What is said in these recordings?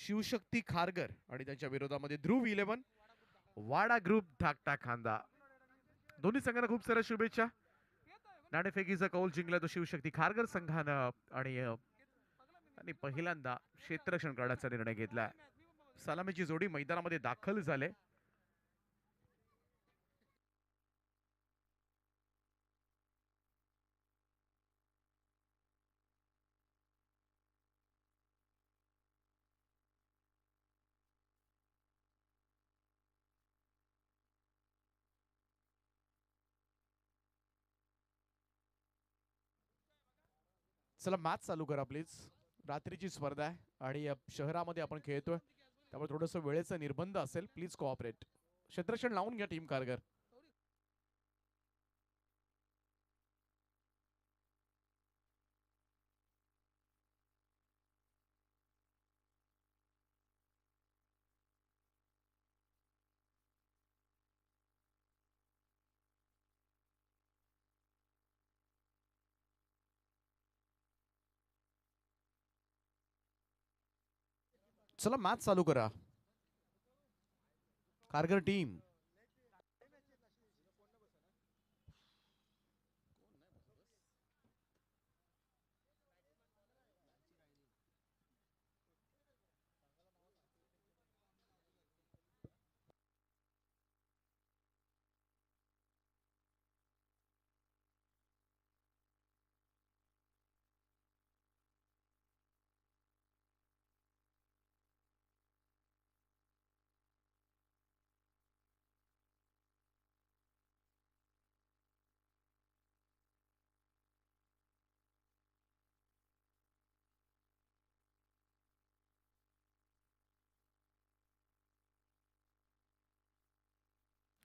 शिवशक्ती खारगर आणि त्यांच्या विरोधामध्ये ध्रुव 11 वाडा ग्रुप धाकटा खांदा. दोन्ही संघांना खूप साऱ्या शुभेच्छा. नाणेफेकीचा कौल जिंकला तो शिवशक्ती खारगर संघानं आणि पहिल्यांदा क्षेत्ररक्षण करण्याचा निर्णय घेतला. सलामीची जोडी मैदानामध्ये दाखल झाले. चला मॅच चालू करा प्लीज. रात्रीची स्पर्धा आहे आणि शहरामध्ये आपण खेळतोय, त्यामुळे थोडंसं वेळेचा निर्बंध असेल. Please cooperate. क्षेत्ररक्षण लावून घ्या टीम कारगर. चला मॅच चालू करा. कारगर टीम.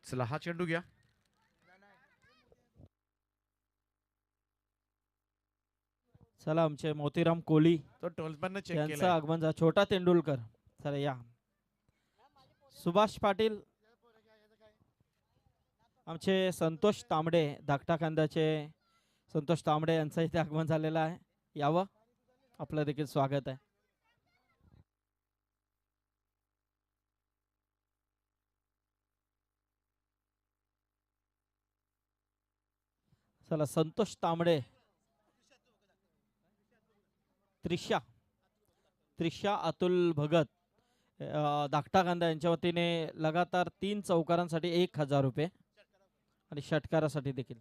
चला हा चेंडू घ्या. चला आमचे मोतीराम कोहली तो टोलमॅन चेक यांचं केलाय. आगमन झालं. छोटा तेंडुलकर. चला या. सुभाष पाटील. आमचे संतोष तांबडे धाकटा कांद्याचे संतोष तांबडे यांचं इथे आगमन झालेलं आहे. यावं, आपलं देखील स्वागत आहे. चला संतोष तांबडे, त्रिशा अतुल भगत धाकटा कांदा यांच्या वतीने लगातार 3 चौकारांसाठी 1000 रुपये आणि षटकारासाठी देखील.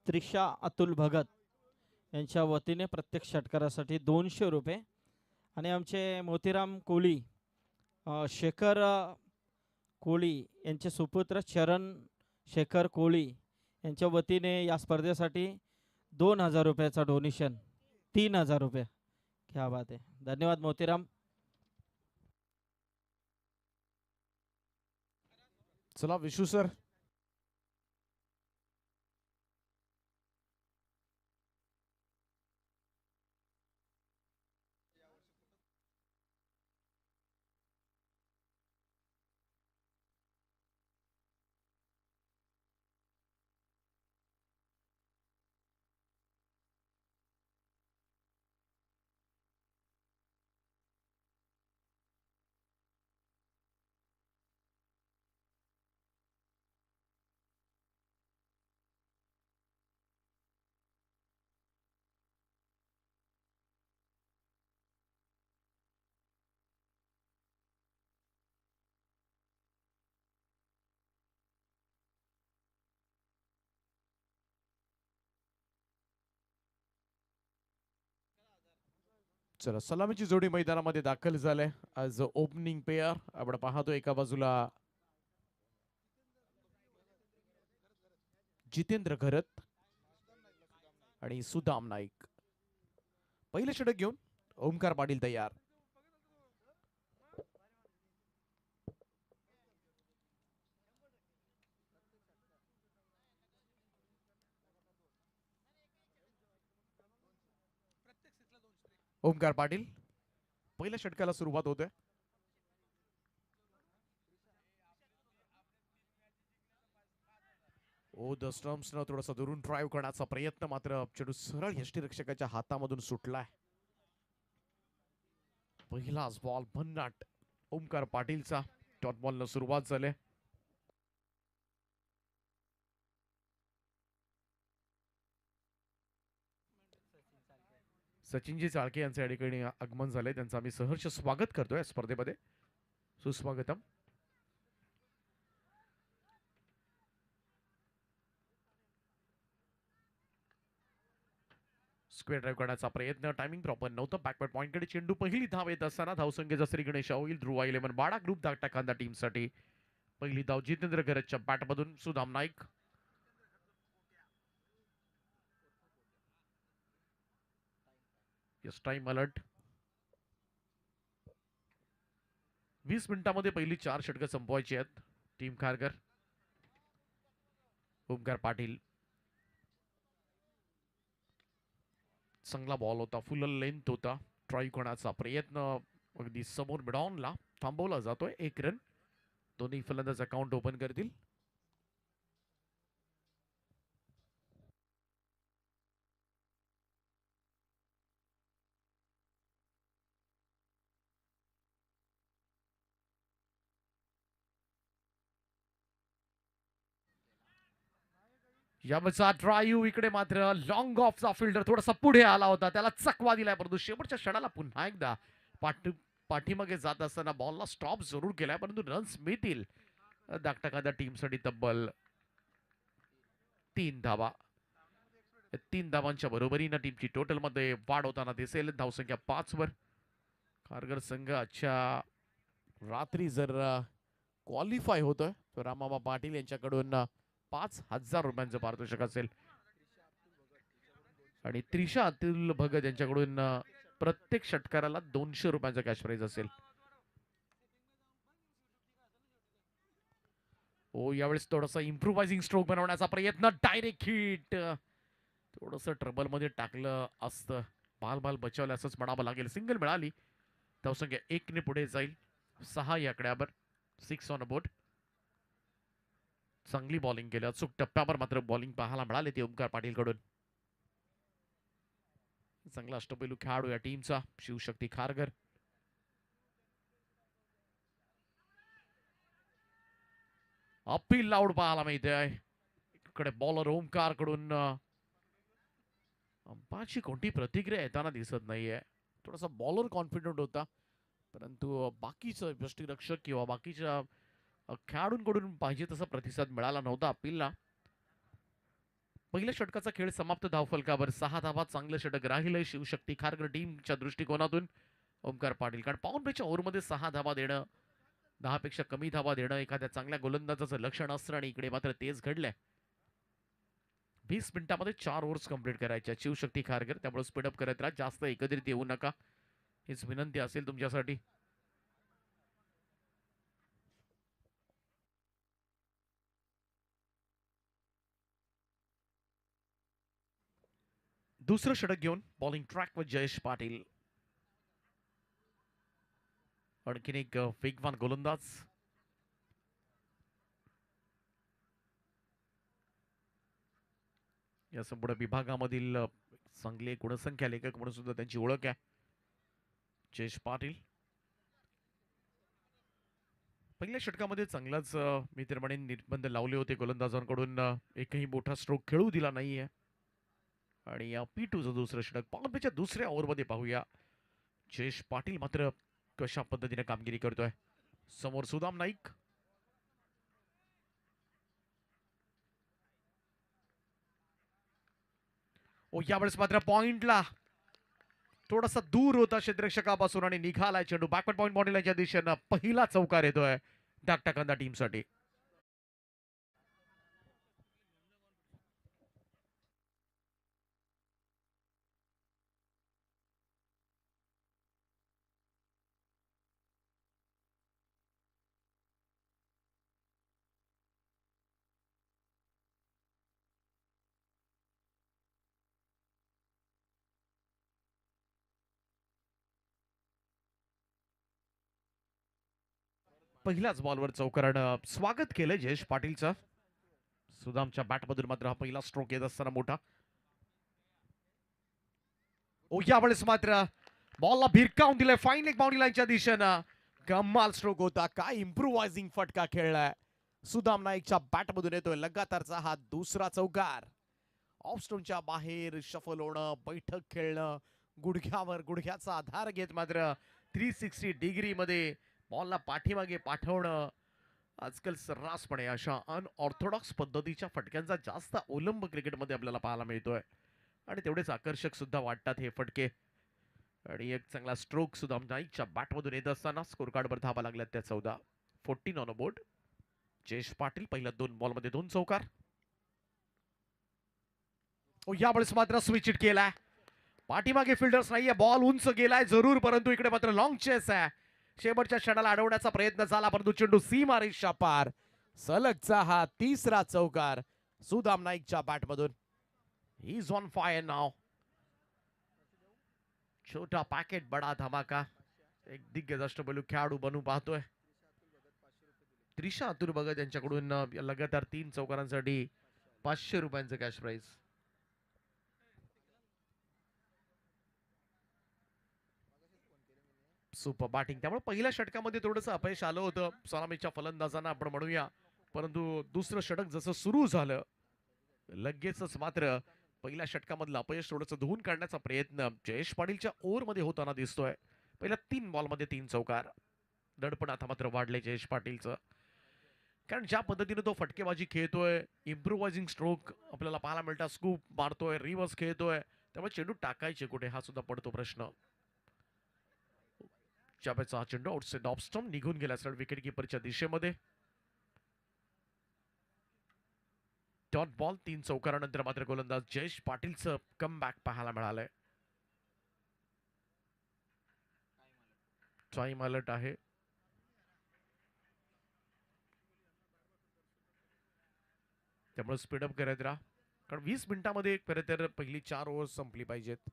त्रिशा अतुल भगत यांच्या वतीने प्रत्येक षटकारासाठी 200 रुपये आणि आमचे मोतीराम कोहली शेखर कोहली यांचे सुपुत्र चरण शेखर कोहली यांच्या वतीने या स्पर्धेसाठी 2000 रुपयाचा डोनेशन. 3000 रुपये. क्या बात आहे. धन्यवाद मोतीराम. चला विशू सर. चला सलामीची जोडी मैदानामध्ये दाखल झाले. आज ओपनिंग पेअर आपण पाहतो. एका बाजूला जितेंद्र घरत आणि सुदाम नाईक. पहिले षटक घेऊन ओमकार पाटील तयार. ओमकार पाटील पहिल्या षटकाला सुरुवात होते. ओ द स्टम्प्स न थोडासा दुरून ड्राईव्ह करण्याचा प्रयत्न, मात्र चेंडू सरळ यष्टीरक्षकाच्या हातामधून सुटलाय. पहिलाच बॉल भन्नाट ओमकार पाटीलचा. डॉट बॉल न सुरुवात झाली. सचिनजी चाळके यांचे या ठिकाणी आगमन झाले. त्यांचं आम्ही सहर्ष स्वागत करतोय स्पर्धेमध्ये. सुस्वागतम. स्क्वेअर ड्राईव्ह करण्याचा प्रयत्न, टायमिंग प्रॉपर नव्हतं. बॅकवर्ड पॉइंटकडे चेंडू. पहिली धाव येत असताना धावसंख्येचा श्री गणेश होईल. ध्रुवा 11 वाडा ग्रुप धाकटा खांदा टीमसाठी. पहिली धाव जितेंद्र घरतच्या बॅटमधून. Sudam Naik. Yes, time alert. 20 मिनिटांमध्ये पहिली 4 षटकं संपवायची आहेत. टीम खारघर. ओमकार पाटील. चांगला बॉल होता, फुल लेंथ होता. ट्राय करण्याचा प्रयत्न अगदी समोर मिडॉनला थांबवला जातोय. 1 रन. दोन्ही फलंदाज अकाउंट ओपन करतील. यावरचा ड्राईव्ह इकडे मात्र लॉंग ऑफचा फिल्डर थोडासा पुढे आला होता, त्याला चकवा दिलाय, परंतु शेवटच्या क्षणाला पुन्हा एकदा पाठीमागे जात असताना बॉलला स्टॉप जरूर केलाय, परंतु रन्स मिळतील धाकटा खांदा टीमसाठी. तब्बल 3 धावा. 3 धावांच्या बरोबरीनं टीमची टोटल मध्ये वाढ होताना दिसेल. धावसंख्या 5 वर. खारघर संघ आजच्या रात्री जर क्वालिफाय होतोय तर रामाबा पाटील यांच्याकडून 5,000 रुपयांचं पारितोषिक असेल. आणि त्रिशा अतुल भगत यांच्याकडून प्रत्येक षटकाराला 200 रुपयांचा कॅश प्राइज असेल. ओ यावेळेस थोडासा इम्प्रोवायझिंग स्ट्रोक बनवण्याचा प्रयत्न. Direct hit. थोडस ट्रबल मध्ये टाकलं असतं. बाल बचावलं असंच म्हणावं लागेल. सिंगल मिळाली. धावसंख्या 1 ने पुढे जाईल. 6 या आकड्यावर. 6 ऑन अ बोर्ड. चांगली बॉलिंग केली. अचूक टप्प्यावर मात्र बॉलिंग पाहायला मिळाले ते ओमकार पाटील कडून. चांगला अष्टपैलू खेळाडू या टीमचा शिवशक्ती खारघर. अपील लाऊड पाहायला मिळते. इकडे बॉलर ओमकार कडून अंपाची कोणती प्रतिक्रिया येताना दिसत नाहीये. थोडासा बॉलर कॉन्फिडंट होता, परंतु बाकीचं यष्टीरक्षक किंवा बाकीच्या खेळाडूंकडून पाहिजे तसा प्रतिसाद मिळाला नव्हता अपीलला. पहिल्या षटकाचा खेळ समाप्त. धावफलकावर 6 धावा. चांगलं षटक राहिलंय शिवशक्ती खारघर टीमच्या दृष्टिकोनातून. ओमकार पाटील, कारण पाऊण पेच्या ओव्हरमध्ये 6 धावा देणं, 10 पेक्षा कमी धावा देणं एखाद्या चांगल्या गोलंदाजाचं लक्षण असतं, आणि इकडे मात्र तेच घडलंय. 20 मिनिटांमध्ये 4 ओव्हर्स कंप्लीट करायच्या शिवशक्ती खारघर. त्यामुळे स्पीडअप करत राहा. जास्त एकत्रित येऊ नका, हीच विनंती असेल तुमच्यासाठी. दुसरं षटक घेऊन बॉलिंग ट्रॅक व जयेश पाटील. आणखीन एक वेगवान गोलंदाज. या संपूर्ण विभागामधील चांगले गुणसंख्या लेखक म्हणून सुद्धा त्यांची ओळख आहे जयेश पाटील. पहिल्या षटकामध्ये चांगलाच मी तर म्हणेन निर्बंध लावले होते गोलंदाजांकडून. एकही मोठा स्ट्रोक खेळू दिला नाहीये. आणि या P2चं दुसरं षटक पाऊण पेच्या दुसऱ्या ओव्हरमध्ये पाहूया जयेश पाटील मात्र कशा पद्धतीने कामगिरी करतोय. समोर सुदाम नाईक. ओ यावेळेस मात्र पॉइंटला थोडासा दूर होता क्षेत्ररक्षकापासून आणि निघालाय चेंडू. बॅकवर्ड पॉइंट बॉलिंगच्या दिशेनं पहिला चौकार येतोय धाकटा खांदा टीमसाठी. पहिल्याच बॉलवर चौकारानं स्वागत केलं जयेश पाटीलचं. सुदामच्या बॅटमधून मात्र हा पहिला स्ट्रोक येत असताना मोठा. यावेळेस मात्र बॉलला भिरकावून दिलाय फाईन एक बाउंड्री लाईनच्या दिशेनं. कमाल स्ट्रोक होता. काय इम्प्रुव्हायझिंग फटका खेळलाय. सुदाम नाईकच्या बॅटमधून येतोय लगातारचा हा दुसरा चौकार. ऑफ स्टोनच्या बाहेर शफल होणं, बैठक खेळणं, गुडघ्यावर गुडघ्याचा आधार घेत मात्र 360 डिग्री मध्ये बॉलला पाठीमागे पाठवणं. आजकाल सर्रासपणे अशा अनऑर्थोडॉक्स पद्धतीच्या फटक्यांचा जास्त अवलंब क्रिकेटमध्ये आपल्याला पाहायला मिळतोय आणि तेवढेच आकर्षक सुद्धा वाटतात हे फटके. आणि एक चांगला स्ट्रोक सुद्धा नाईकच्या बॅटमधून येत असताना स्कोर कार्डवर धावा लागल्यात त्या 14. 14 ऑन बोर्ड. जयेश पाटील पहिल्या 2 बॉलमध्ये 2 चौकार. यावेळेस मात्र स्विच इट केलाय. पाठीमागे फिल्डर्स नाहीये. बॉल उंच गेलाय जरूर, परंतु इकडे मात्र लॉंग चेस आहे. शेवटच्या षणाला अडवण्याचा प्रयत्न झाला, परंतु चेंडू सीमारेषा पार. सलगचा हा तिसरा चौकार सुदाम नाईकच्या बॅटमधून. ही इज ऑन फायर नाव. छोटा पॅकेट बडा धमाका. एक दिग्गज अष्टपैलू खेळाडू बनू पाहतोय. त्रिशा अतुल भगत यांच्याकडून लगातार 3 चौकारांसाठी 500 रुपयांचं कॅश प्राइज. Super batting. त्यामुळे पहिल्या षटकामध्ये थोडंसं अपयश आलं होतं सलामीच्या फलंदाजांना आपण म्हणूया, परंतु दुसरं षटक जसं सुरू झालं लगेचच मात्र पहिल्या षटकामधलं अपयश थोडंसं धुवून काढण्याचा प्रयत्न जयेश पाटीलच्या ओव्हरमध्ये होताना दिसतोय. पहिल्या 3 बॉलमध्ये 3 चौकार. दडपण आता मात्र वाढले जयेश पाटीलचं, कारण ज्या पद्धतीने तो फटकेबाजी खेळतोय, इम्प्रुव्हायझिंग स्ट्रोक आपल्याला पाहायला मिळतात, स्कूप मारतोय, रिव्हर्स खेळतोय, त्यामुळे चेंडू टाकायचे कुठे हा सुद्धा पडतो प्रश्न. चाब्याचा हा चेंडू आउटसाइड ऑफ स्टंप निघून गेला सर विकेट किपरच्या दिशेमध्ये. Dot ball. 3 चौकारानंतर मात्र गोलंदाज जयेश पाटीलचं कमबॅक पाहायला मिळालंय. टाइम अलर्ट आहे. त्यामुळे स्पीडअप करत राहा, कारण 20 मिनिटांमध्ये खरं तर पहिली 4 ओव्हर संपली पाहिजेत.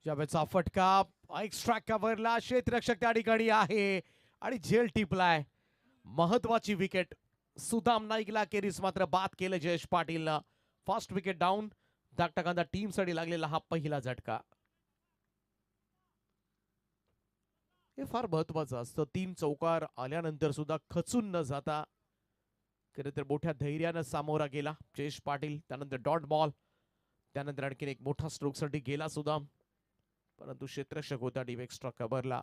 जावेदचा फटका एक्स्ट्रा कव्हरला. क्षेत्ररक्षक त्या ठिकाणी आहे आणि झेल टिपलाय. महत्वाची विकेट. सुदाम नाईकला केरीस मात्र बाद केलं जयेश पाटीलनं. First wicket down. धाकटाकांदा टीम साठी लागलेला हा पहिला झटका. हे फार महत्वाचं असतं. 3 चौकार आल्यानंतर सुद्धा खचून न जाता खरं तर मोठ्या धैर्यानं सामोरा गेला जयेश पाटील. त्यानंतर डॉट बॉल. त्यानंतर आणखीन एक मोठा स्ट्रोक साठी गेला सुदाम, परंतु क्षेत्ररक्षक होता डीप एक्स्ट्रा कव्हरला.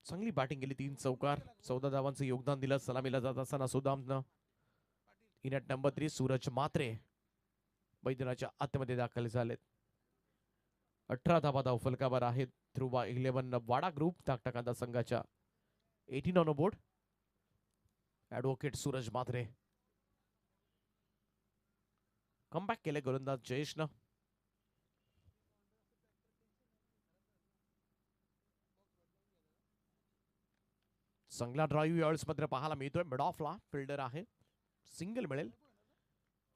चांगली बॅटिंग केली. 3 चौकार, 14 धावांचं योगदान दिलं सलामीला जात असताना सुदामनं. In at number 3 Suraj Matre मैदानाच्या आतमध्ये दाखल झालेत. 18 धावा धावफलकावर आहेत. थ्रू बाय 11 वाडा ग्रुप धाकटाकांदा संघाच्या. 18 on board. Advocate Suraj Matre. Comeback केले गोलंदाज जयेशनं. चांगला ड्राईव्ह यावेळेस मात्र पाहायला मिळतोय. मिड ऑफला फिल्डर आहे. सिंगल मिळेल.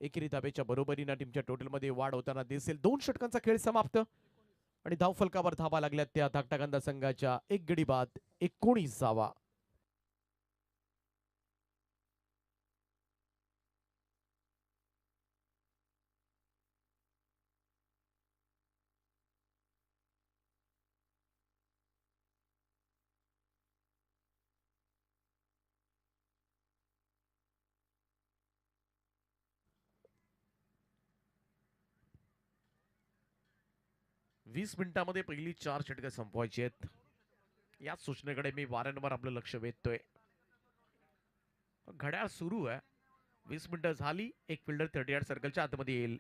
एकेरी धाब्याच्या बरोबरीनं टीमच्या टोटलमध्ये वाढ होताना दिसेल. 2 षटकांचा खेळ समाप्त आणि धावफलकावर धावा लागल्यात त्या धाकटाकांदा संघाच्या. 1 गडी बाद 19 धावा. वीस मिनिटांमध्ये पहिली 4 षटकं संपवायची आहेत. याच सूचनेकडे मी वारंवार आपलं लक्ष वेधतोय. घड्याळ सुरू आहे. 20 मिनिटं झाली. एक फिल्डर 38 सर्कलच्या आतमध्ये येईल.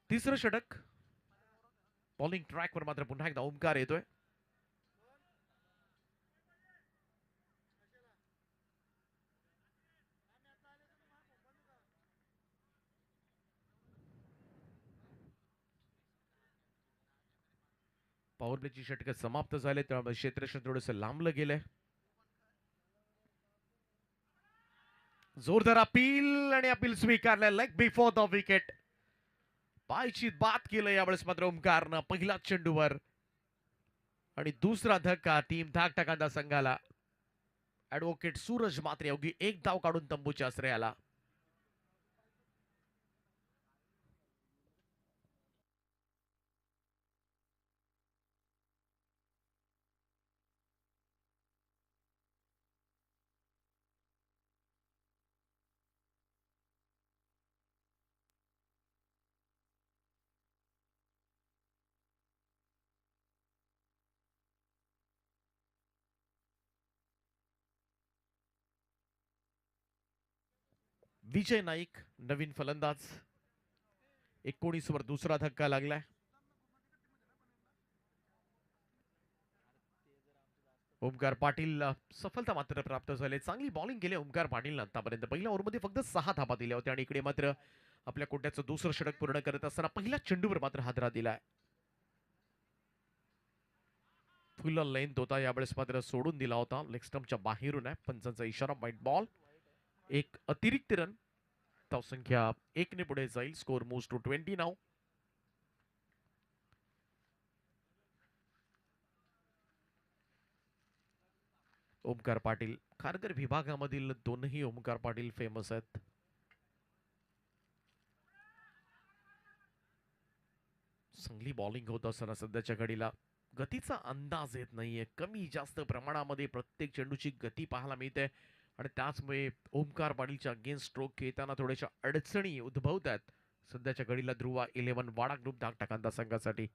तिसरं षटक. बॉलिंग ट्रॅकवर मात्र पुन्हा एकदा ओमकार येतोय. पॉवर प्लेची षटकं समाप्त झाले त्यामुळे क्षेत्ररक्षण थोडंसं लांबलं गेलंय. जोरदार अपील आणि अपील स्वीकारलं लेग बिफोर द विकेट. पायची बाद केलं यावेळेस मात्र ओमकारनं पहिला चेंडूवर आणि दुसरा धक्का टीम धाकटाकांदा संघाला. ऍडव्होकेट सूरज मात्र योगी एक धाव काढून तंबूच्या आश्रयाला. विजय नाईक नवीन फलंदाज. 19 वर दुसरा धक्का लागलाय. ओमकार पाटील सफलता मात्र प्राप्त झाले. चांगली बॉलिंग केली ओमकार पाटील आतापर्यंत. पहिल्या ओव्हरमध्ये फक्त 6 धाबा दिल्या होत्या आणि इकडे मात्र आपल्या कोट्याचं दुसरं षटक पूर्ण करत असताना पहिल्या चेंडूवर मात्र हादरा दिलाय. फुल लेंथ होता यावेळेस मात्र सोडून दिला होता. लेग स्टंपच्या बाहेरून आहे. पंचांचा इशारा व्हाईट बॉल. एक अतिरिक्त रन. धावसंख्या 1 ने पुढे जाईल. स्कोर मूव्स टू 20 नाव. ओमकार पाटील खारघर विभागामधील दोनही ओमकार पाटील फेमस आहेत. चांगली बॉलिंग होत असताना सध्याच्या घडीला गतीचा अंदाज येत नाहीये. कमी जास्त प्रमाणामध्ये प्रत्येक चेंडूची गती पाहायला मिळते आणि त्याचमुळे ओमकार पाटीलच्या अगेन्स्ट स्ट्रोक खेळताना थोड्याशा अडचणी उद्भवत आहेत सध्याच्या घडीला ध्रुवा 11 वाडा ग्रुप धाकटाकांदा संघासाठी.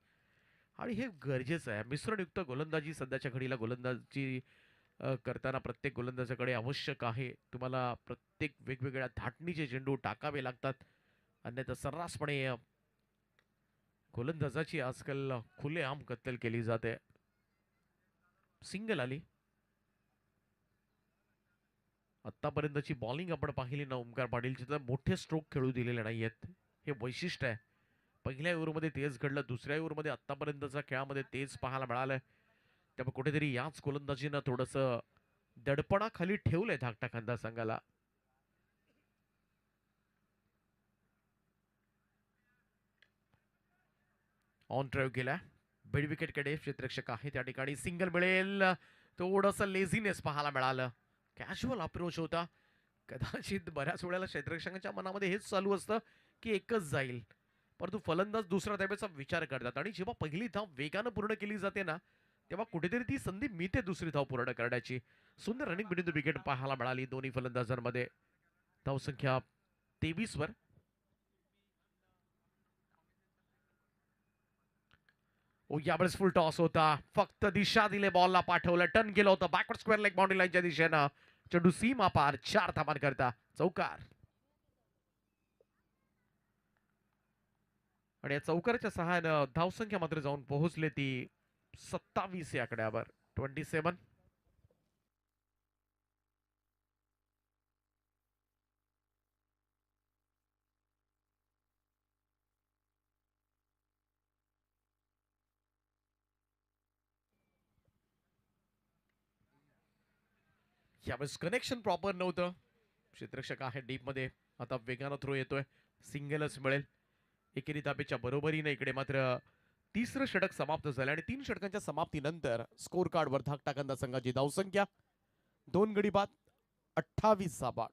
आणि हे गरजेचं आहे. मिश्रणयुक्त गोलंदाजी सध्याच्या घडीला गोलंदाजी करताना प्रत्येक गोलंदाजाकडे आवश्यक आहे. तुम्हाला प्रत्येक वेगवेगळ्या धाटणीचे चेंडू टाकावे लागतात. अन्यथा सर्रासपणे गोलंदाजाची आजकाल खुलेआम कत्तल केली जाते. सिंगल आली. आतापर्यंतची बॉलिंग आपण पाहिली ना ओमकार पाटीलची तर मोठे स्ट्रोक खेळू दिलेले नाहीयेत. हे वैशिष्ट्य आहे. पहिल्या ओव्हरमध्ये तेज घडलं. दुसऱ्या ओव्हरमध्ये आतापर्यंतच्या खेळामध्ये तेज पाहायला मिळालंय. त्यामुळे कुठेतरी याच गोलंदाजीनं थोडंसं दडपणाखाली ठेवलंय धाकटाकांदा संघाला. ऑन ड्राईव्ह केला. बेड विकेटकडे क्षेत्ररक्षक आहे त्या ठिकाणी. सिंगल मिळेल. थोडंसं लेझीनेस पाहायला मिळालं. कॅज्युअल अप्रोच होता. कदाचित बऱ्याच वेळेला क्षेत्ररक्षकांच्या मनामध्ये हेच चालू असतं की एकच जाईल, परंतु फलंदाज दुसरा धाब्याचा विचार करतात आणि जेव्हा पहिली धाव वेगानं पूर्ण केली जाते ना तेव्हा कुठेतरी ती संधी मिळते दुसरी धाव पूर्ण करण्याची. सुंदर रनिंग बिटवीन द विकेट पाहायला मिळाली दोन्ही फलंदाजांमध्ये. धावसंख्या 23 वर. ओ यावेळेस फुल टॉस होता. फक्त दिशा दिले बॉलला पाठवलं. टर्न केलं होतं बॅकवर्ड स्क्वेअर लेग बाउंड्री लाईनच्या दिशेनं. चेंडू सीमा पार 4 धावांकरता चौकार. आणि या चौकाराच्या सहाय्यानं धावसंख्या मात्र जाऊन पोहोचले ती 27 या आकड्यावर. 27. यावेळेस कनेक्शन प्रॉपर नव्हतं. क्षेत्ररक्षक आहे डीप मध्ये. आता वेगानं थ्रो येतोय. सिंगलच मिळेल. एकेरी धाबेच्या बरोबरीने इकडे मात्र तिसरं षटक समाप्त झालं आणि 3 षटकांच्या समाप्तीनंतर स्कोर कार्डवर धाकटाकांदा संघाची धावसंख्या 2 गडी बाद 28 धाबा.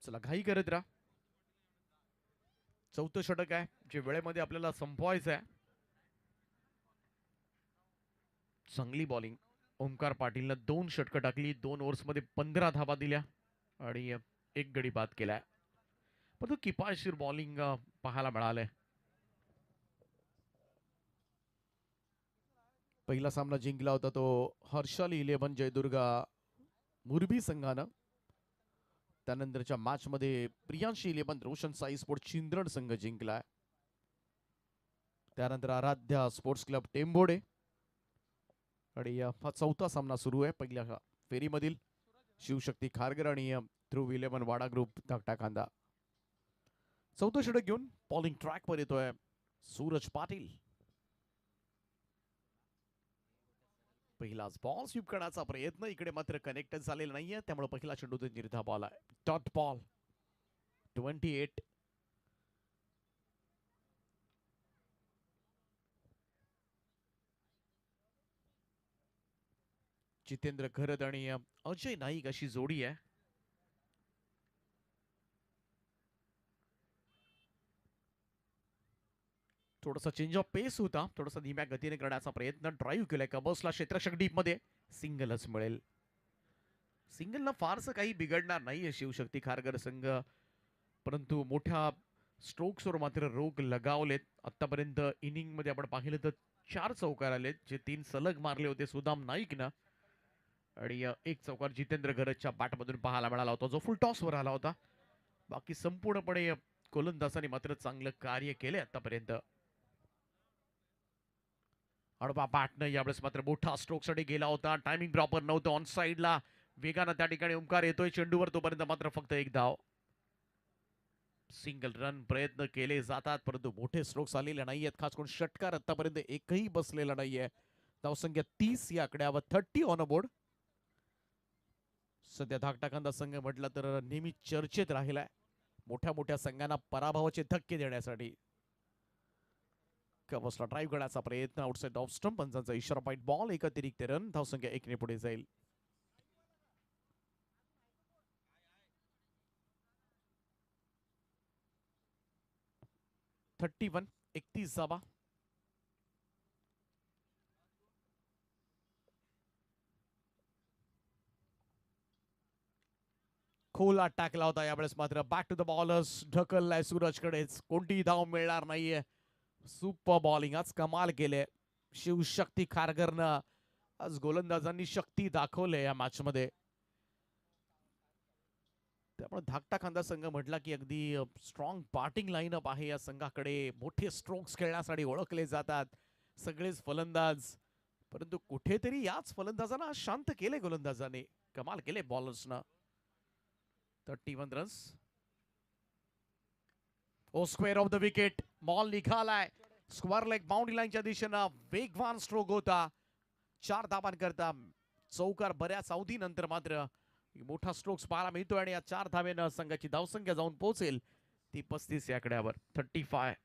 चला घाई करत राहा. चौथं षटक आहे जे वेळेमध्ये आपल्याला संपवायचं आहे. चांगली बॉलिंग. ओमकार पाटीलनं 2 षटकं टाकली. 2 ओव्हर्समध्ये 15 धाबा दिल्या आणि 1 गडी बाद केलाय. पण तो किफायतशीर बॉलिंग पाहायला मिळालंय. पहिला सामना जिंकला होता तो हर्षाली 11 जयदुर्गा मुरबी संघानं. त्यानंतरच्या मॅच मध्ये प्रियांशी 11 रोशन साई स्पोर्ट चिंद्रड संघ जिंकलाय. त्यानंतर आराध्या स्पोर्ट्स क्लब टेंबोडे. आणि हा चौथा सामना सुरू आहे पहिल्या फेरीमधील. शिवशक्ती खारघर आणि ध्रुव 11 वाडा ग्रुप धाकटा खांदा. चौथं षटक घेऊन बॉलिंग ट्रॅक वर येतोय सूरज पाटील. पहिलाच बॉल स्वीप करण्याचा प्रयत्न, इकडे मात्र कनेक्ट झालेला नाहीये, त्यामुळे पहिला चेंडू निर्धाव बॉल आहे. Dot ball 28. जितेंद्र घरत आणि अजय नाईक अशी जोडी आहे. थोडासा चेंज ऑफ पेस होता, थोडासा धीम्या गतीने करण्याचा प्रयत्न. ड्राईव्ह केलाय कबसला क्षेत्ररक्षक डीप मध्ये. सिंगलच मिळेल. सिंगलला फारसं काही बिघडणार नाहीये शिवशक्ती खारघर संघ, परंतु मोठ्या स्ट्रोक्सवर मात्र रोग लगावलेत. आतापर्यंत इनिंग मध्ये आपण पाहिलं तर 4 चौकार आलेत, जे 3 सलग मारले होते सुदाम नाईकनं. आणि एक चौकार जितेंद्र घरतच्या बॅटमधून पाहायला मिळाला होता, जो फुल टॉसवर आला होता. बाकी संपूर्णपणे गोलंदाजांनी मात्र चांगलं कार्य केले आतापर्यंत. अडवा बॅटनं यावेळेस मात्र मोठा स्ट्रोकसाठी गेला होता, टायमिंग प्रॉपर नव्हतं. ऑन साईडला वेगानं त्या ठिकाणी ओंकार येतोय चेंडूवर, तोपर्यंत मात्र फक्त एक धाव. सिंगल रन प्रयत्न केले जातात, परंतु मोठे स्ट्रोक्स आलेले नाहीयेत. खास करून षटकार आतापर्यंत एकही बसलेला नाहीये. धावसंख्या 30 या आकड्यावर 30 ऑन बोर्ड. सध्या धाकटा खांदा संघ म्हटलं तर नेहमी चर्चेत राहिलाय मोठ्या मोठ्या संघांना पराभवाचे धक्के देण्यासाठी. कवसला ड्राईव्ह करण्याचा प्रयत्न, आउटसाइड ऑफ स्टंप, पंचांचा इशारा, पॉइंट बॉल, एक अतिरिक्त रन. धावसंख्या 1 ने पुढे जाईल. थर्टी 31 जाबा. खोला टाकला होता, यावेळेस मात्र बॅक टू द बॉलर्स ढकललाय सूरजकडेच. कोणतीही धाव मिळणार नाहीये. सुपर बॉलिंग आज कमाल केले शिवशक्ती खारघरनं. आज गोलंदाजांनी शक्ती दाखवले या मॅच मध्ये. त्यामुळे धाकटा खांदा संघ म्हटला की अगदी स्ट्रॉंग बॅटिंग लाईनअप आहे या संघाकडे. मोठे स्ट्रोक्स खेळण्यासाठी ओळखले जातात सगळेच फलंदाज, परंतु कुठेतरी याच फलंदाजांना शांत केले गोलंदाजाने. कमाल केले बॉलर्सना. 31 runs. Oh square off the wicket. Ball निघालाय स्क्वेअर लेग बाउंड्री लाईनच्या दिशेनं. वेगवान स्ट्रोक होता 4 धावांकरता. चौकार बऱ्याच अवधीनंतर मात्र मोठा स्ट्रोक्स पाहायला मिळतोय आणि या 4 धावेनं संघाची धावसंख्या जाऊन पोहोचेल ती 35 या आकड्यावर. 35.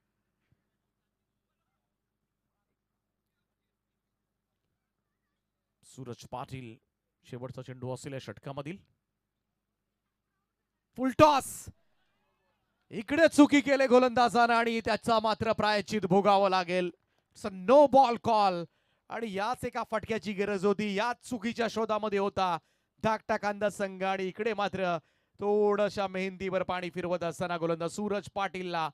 सूरज पाटील शेवटचा चेंडू असेल या षटकामधील. फुल टॉस. इकडे चुकी केले गोलंदाजानं आणि त्याचा मात्र प्रायश्चित भोगावं लागेल. नो बॉल कॉल आणि याच एका फटक्याची गरज होती. याच चुकीच्या शोधामध्ये होता धाकटा खांदा संघ आणि इकडे मात्र थोड्याशा मेहनतीवर पाणी फिरवत असताना गोलंदाज सूरज पाटीलला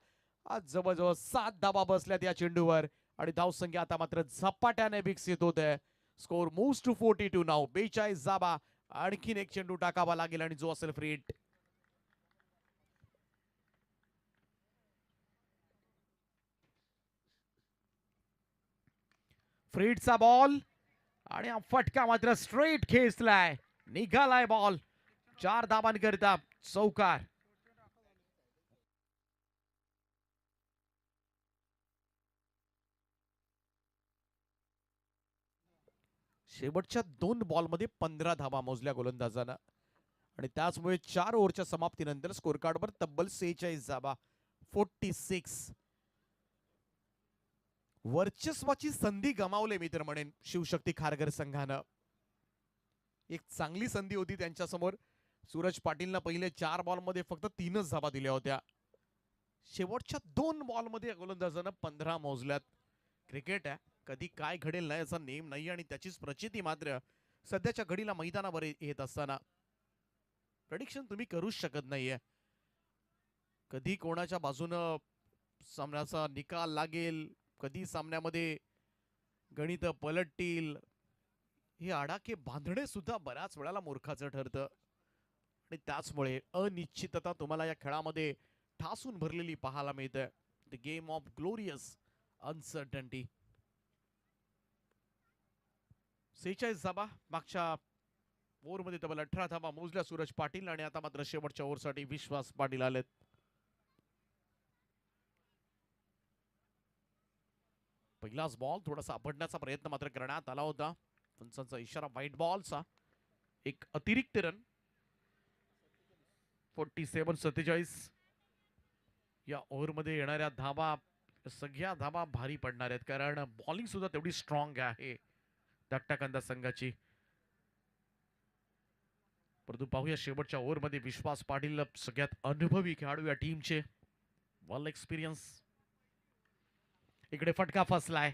आज जवळजवळ 7 धावा बसल्यात या चेंडूवर आणि धावसंख्या आता मात्र झपाट्याने विकसित होते. स्कोर मूव्स टू 42 नाव. 42 धावा. आणखीन एक चेंडू टाकावा लागेल आणि जो असेल फ्री हिट. फ्रीडचा बॉल आणि फटका मात्र स्ट्रेट खेचलाय. निघालाय बॉल. 4 धावांकरता चौकार. शेवटच्या 2 बॉलमध्ये 15 धावा मोजल्या गोलंदाजानं आणि त्याचमुळे 4 ओव्हरच्या समाप्तीनंतर स्कोर कार्डवर तब्बल 46 धावा. 46. वर्चस्वाची संधी गमावले मी तर म्हणेन शिवशक्ती खारघर संघानं. एक चांगली संधी होती त्यांच्या समोर. सूरज पाटीलनं पहिले 4 बॉलमध्ये फक्त 3च धावा दिल्या होत्या. शेवटच्या 2 बॉलमध्ये गोलंदाजानं 15 मोजल्यात. क्रिकेट आहे, कधी काय घडेल नाही याचा नेम नाही आणि त्याचीच प्रचिती मात्र सध्याच्या घडीला मैदानावर येत असताना प्रेडिक्शन तुम्ही करूच शकत नाहीये. कधी कोणाच्या बाजूनं सामन्याचा निकाल लागेल, कधी सामन्यामध्ये गणित पलटतील, हे आडाखे बांधणे सुद्धा बऱ्याच वेळाला मूर्खाचं ठरतं आणि त्याचमुळे अनिश्चितता तुम्हाला या खेळामध्ये ठासून भरलेली पाहायला मिळते. The game of glorious uncertainty. 46 धाबा मागच्या ओव्हरमध्ये तब्बल 18 धाबा मोजल्या सूरज पाटील आणि आता मात्र शेवटच्या ओव्हरसाठी विश्वास पाटील आलेत. पहिलाच बॉल थोडासा आपडण्याचा प्रयत्न मात्र करण्यात आला होता. पंचांचा इशारा व्हाईट बॉलचा. एक अतिरिक्त रन. 47-47 या ओव्हरमध्ये येणाऱ्या धाबा सगळ्या धाबा भारी पडणार आहेत कारण बॉलिंग सुद्धा तेवढी स्ट्रॉंग आहे धाकटाकांदा संघाची. परंतु पाहूया शेवटच्या ओव्हरमध्ये विश्वास पाटील सगळ्यात अनुभवी खेळाडू या टीमचे. वेल एक्सपिरियन्स. इकडे फटका फसलाय.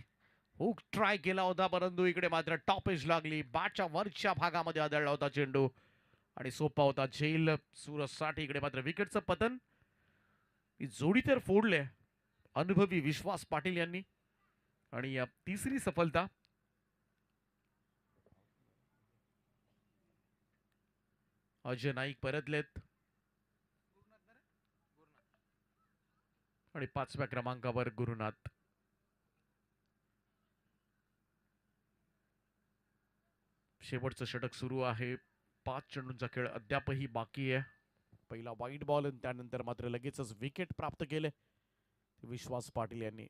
हुक ट्राय केला होता परंतु इकडे मात्र टॉप एज लागली. बॅटच्या वरच्या भागामध्ये आदळला होता चेंडू आणि सोपा होता झेल सूरजसाठी. इकडे मात्र विकेटचं पतन. ही जोडी तर फोडले अनुभवी विश्वास पाटील यांनी आणि तिसरी सफलता. अजय नाईक परतलेत आणि 5व्या क्रमांकावर गुरुनाथ. शेवटचं षटक सुरू आहे. 5 चेंडूंचा खेळ अद्यापही बाकी आहे. पहिला वाईट बॉल आणि त्यानंतर मात्र लगेचच विकेट प्राप्त केले विश्वास पाटील यांनी.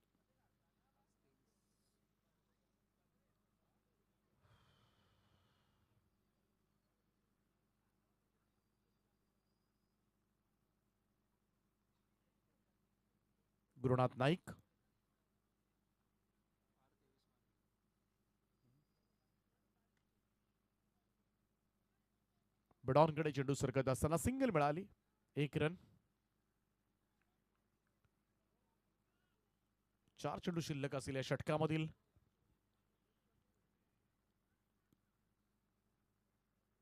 गुरुनाथ नाईक बडॉनकडे चेंडू सरकत असताना सिंगल मिळाली. 1 रन. 4 चेंडू शिल्लक असलेल्या षटकामधील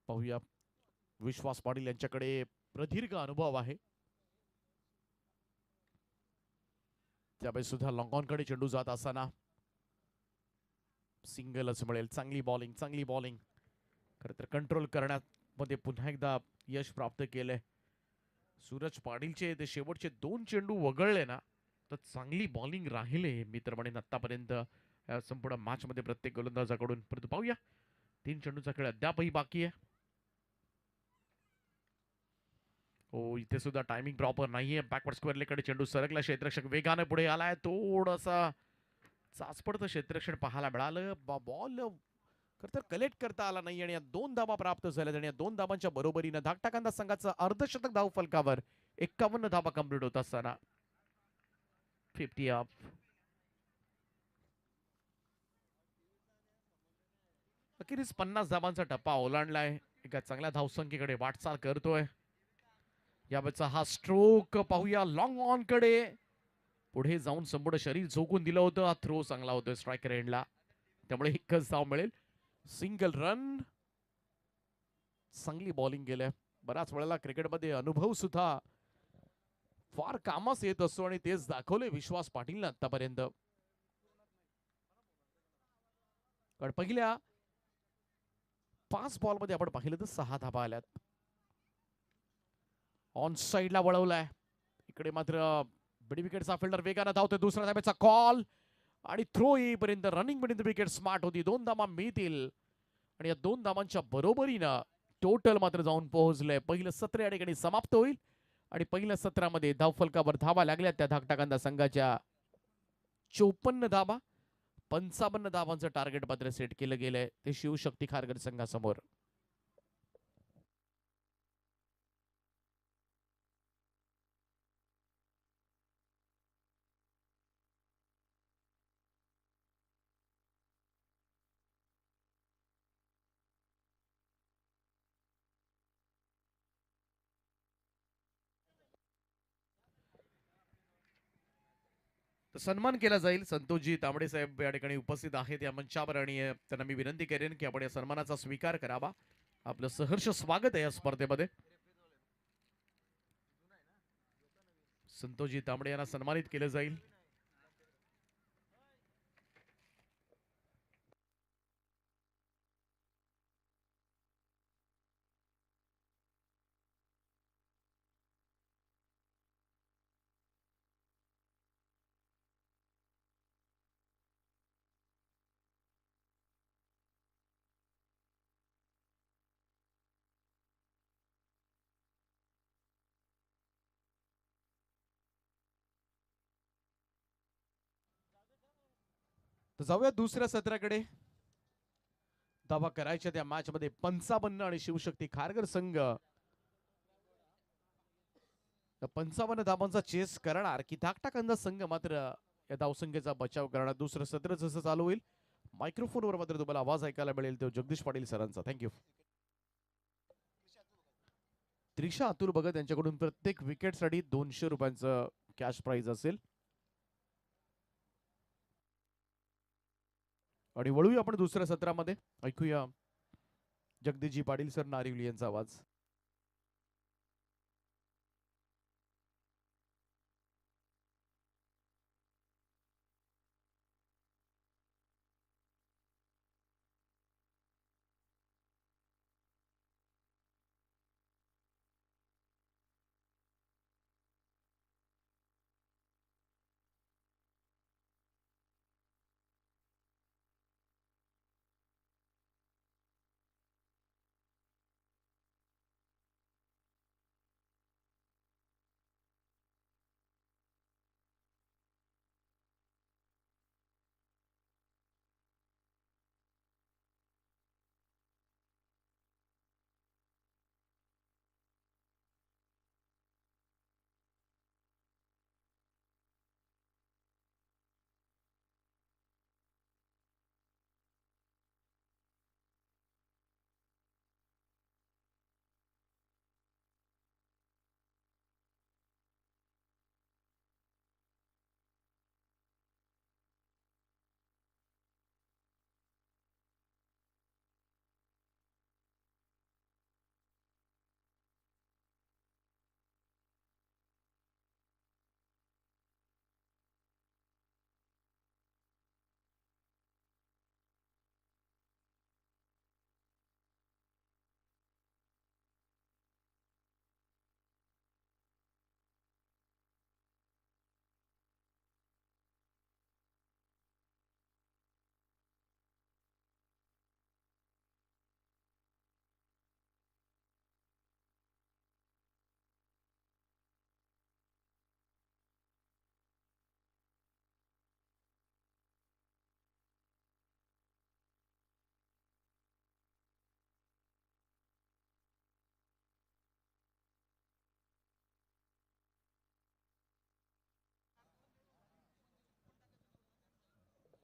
पाहूया विश्वास पाटील यांच्याकडे प्रदीर्घ अनुभव आहे. त्यावेळेस सुद्धा लॉंग ऑनकडे चेंडू जात असताना सिंगलच मिळेल. चांगली बॉलिंग खरं तर कंट्रोल करण्यात मध्ये पुन्हा एकदा यश प्राप्त केलंय सूरज पाटीलचे. ते शेवटचे 2 चेंडू वगळले ना तर चांगली बॉलिंग राहिले मी तर म्हणेन आतापर्यंत संपूर्ण मॅच मध्ये प्रत्येक गोलंदाजाकडून. परंतु पाहूया 3 चेंडूचा खेळ अद्यापही बाकी आहे. हो इथे सुद्धा टायमिंग प्रॉपर नाहीये. बॅकवर्ड स्क्वेअरलेकडे चेंडू सरकला. क्षेत्ररक्षक वेगाने पुढे आलाय. थोडासा चाचपडतं क्षेत्ररक्षण पाहायला मिळालं. बॉल खरं तर कलेक्ट करता आला नाही आणि या 2 धाबा प्राप्त झाल्या आणि या 2 धाबांच्या बरोबरीनं धाकटाकांदा संघाचं अर्धशतक धाव फलकावर 51 धाबा कंप्लीट होत असताना 50 अप. अखेरीस 50 धाबांचा टप्पा ओलांडलाय. एका चांगल्या धावसंख्येकडे वाटचाल करतोय. यावेळेचा हा स्ट्रोक पाहूया लॉंग ऑन कडे पुढे जाऊन संपूर्ण शरीर झोकून दिलं होतं. हा थ्रो चांगला होतोय स्ट्रायकर एंडला त्यामुळे एकच धाव मिळेल. Single run. चांगली बॉलिंग गेल्या. बऱ्याच वेळेला क्रिकेटमध्ये अनुभव सुद्धा फार कामास येत असतो आणि तेच दाखवले विश्वास पाटील आतापर्यंत. कारण पहिल्या 5 बॉल मध्ये आपण पाहिलं तर 6 धाबा आल्यात. ऑन साइडला वळवलाय. इकडे मात्र बिडी विकेटचा फिल्डर वेगाने धावतोय. दुसऱ्या धाब्याचा कॉल आणि थ्रो येईपर्यंत रनिंग पर्यंत विकेट स्मार्ट होती. 2 धाबा मिळतील आणि या 2 धाबांच्या बरोबरीनं टोटल मात्र जाऊन पोहोचलंय. पहिलं सत्र या ठिकाणी समाप्त होईल आणि पहिल्या सत्रामध्ये धावफलकावर धावा लागल्या त्या धाकटाकांदा संघाच्या 54 धाबा. 55 धावांचं टार्गेट मात्र सेट केलं गेलंय ते शिवशक्ती खारघर संघासमोर. सन्मान केला जाईल. संतोषजी तांबडे साहेब या ठिकाणी उपस्थित आहेत या मंचावर आणि त्यांना मी विनंती करेन की आपण या सन्मानाचा स्वीकार करावा. आपलं सहर्ष स्वागत आहे या स्पर्धेमध्ये. संतोषजी तांबडे यांना सन्मानित केलं जाईल. तर जाऊया दुसऱ्या सत्राकडे. धावा करायच्या त्या मॅच मध्ये 55 आणि शिवशक्ती खारघर संघ 55 धावांचा चेस करणार की धाकटा कंदा संघ मात्र या धावसंख्येचा बचाव करणार. दुसरं सत्र जसं चालू होईल मायक्रोफोनवर मात्र तुम्हाला आवाज ऐकायला मिळेल तो जगदीश पाटील सरांचा. थँक्यू. त्रिशा अतुल भगत यांच्याकडून प्रत्येक विकेटसाठी 200 रुपयांचं कॅश प्राइज असेल. आणि वळूया आपण दुसऱ्या सत्रामध्ये. ऐकूया जगदीशजी पाटील सर नारिवली यांचा आवाज.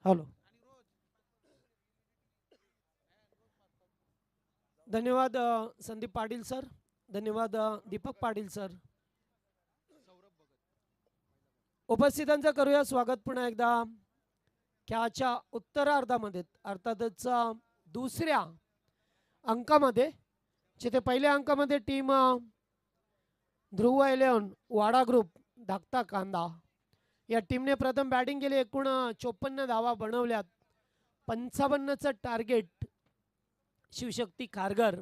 हॅलो. धन्यवाद संदीप पाटील सर. धन्यवाद दीपक पाटील सर. उपस्थितांचं करूया स्वागत पुन्हा एकदा. खेळाच्या उत्तरार्धामध्ये अर्थातच दुसऱ्या अंकामध्ये जिथे पहिल्या अंकामध्ये टीम ध्रुव 11 वाडा ग्रुप धाकटा कांदा या टीमने प्रथम बॅटिंग केली. एकूण 54 धावा बनवल्यात. 55चं टार्गेट शिवशक्ती खारघर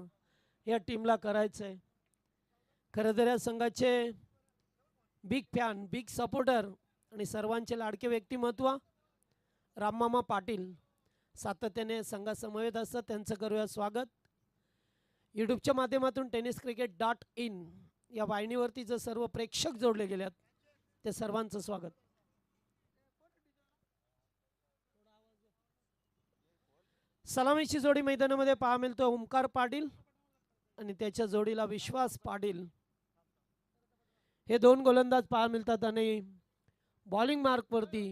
या टीमला करायचं आहे. खरं तर या संघाचे बिग फॅन, बिग सपोर्टर आणि सर्वांचे लाडके व्यक्तिमत्व राममामा पाटील सातत्याने संघासमवेत असतात. त्यांचं करूया स्वागत. यूट्यूबच्या माध्यमातून tenniscricket.in या वाहिनीवरती जे सर्व प्रेक्षक जोडले गेलेत ते सर्वांचं स्वागत. सलामीची जोडी मैदानामध्ये पाहा मिळतो ओमकार पाटील आणि त्याच्या जोडीला विश्वास पाटील हे दोन गोलंदाज पाहा मिळतात. आणि बॉलिंग मार्क वरती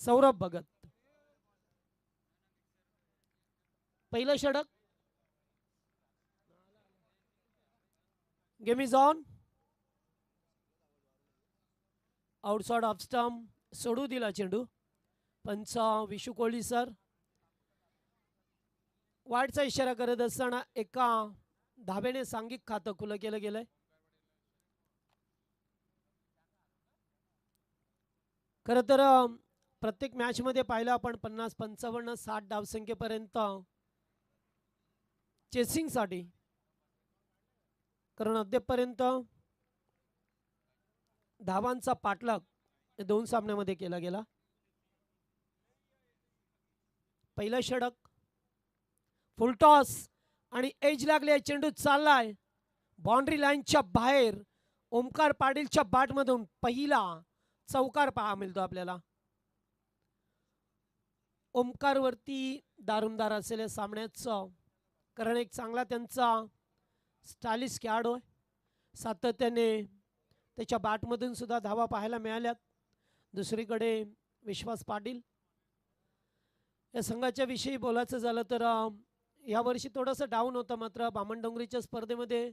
सौरभ भगत. पहिलं षटक. Game is on. Outside off stump सोडू दिला चेंडू. पंच विशू कोहली सर. वाईडचा इशारा करत असताना एका धाब्याने सांघिक खातं खुलं केलं गेलंय. खरं तर प्रत्येक मॅच मध्ये पाहिलं आपण 50, 55, 60 धावसंख्येपर्यंत चेसिंग साठी, कारण अद्यापपर्यंत धावांचा पाठलाग दोन सामन्यामध्ये केला गेला. पहिलं षटक. फुल टॉस आणि एज लागले. चेंडू चाललाय बाउंड्री लाईनच्या बाहेर. ओमकार पाटीलच्या बॅटमधून पहिला चौकार पहा मिळतो आपल्याला. ओमकार वरती दारुमदार असलेल्या सामन्याचं, कारण एक चांगला त्यांचा स्टायलिश खेळाडू आहे. सातत्याने त्याच्या बॅटमधून सुद्धा धावा पाहायला मिळाल्यात. दुसरीकडे विश्वास पाटील. या संघाच्या विषयी बोलायचं झालं तर यावर्षी थोडंसं डाऊन होतं, मात्र बामणडोंगरीच्या स्पर्धेमध्ये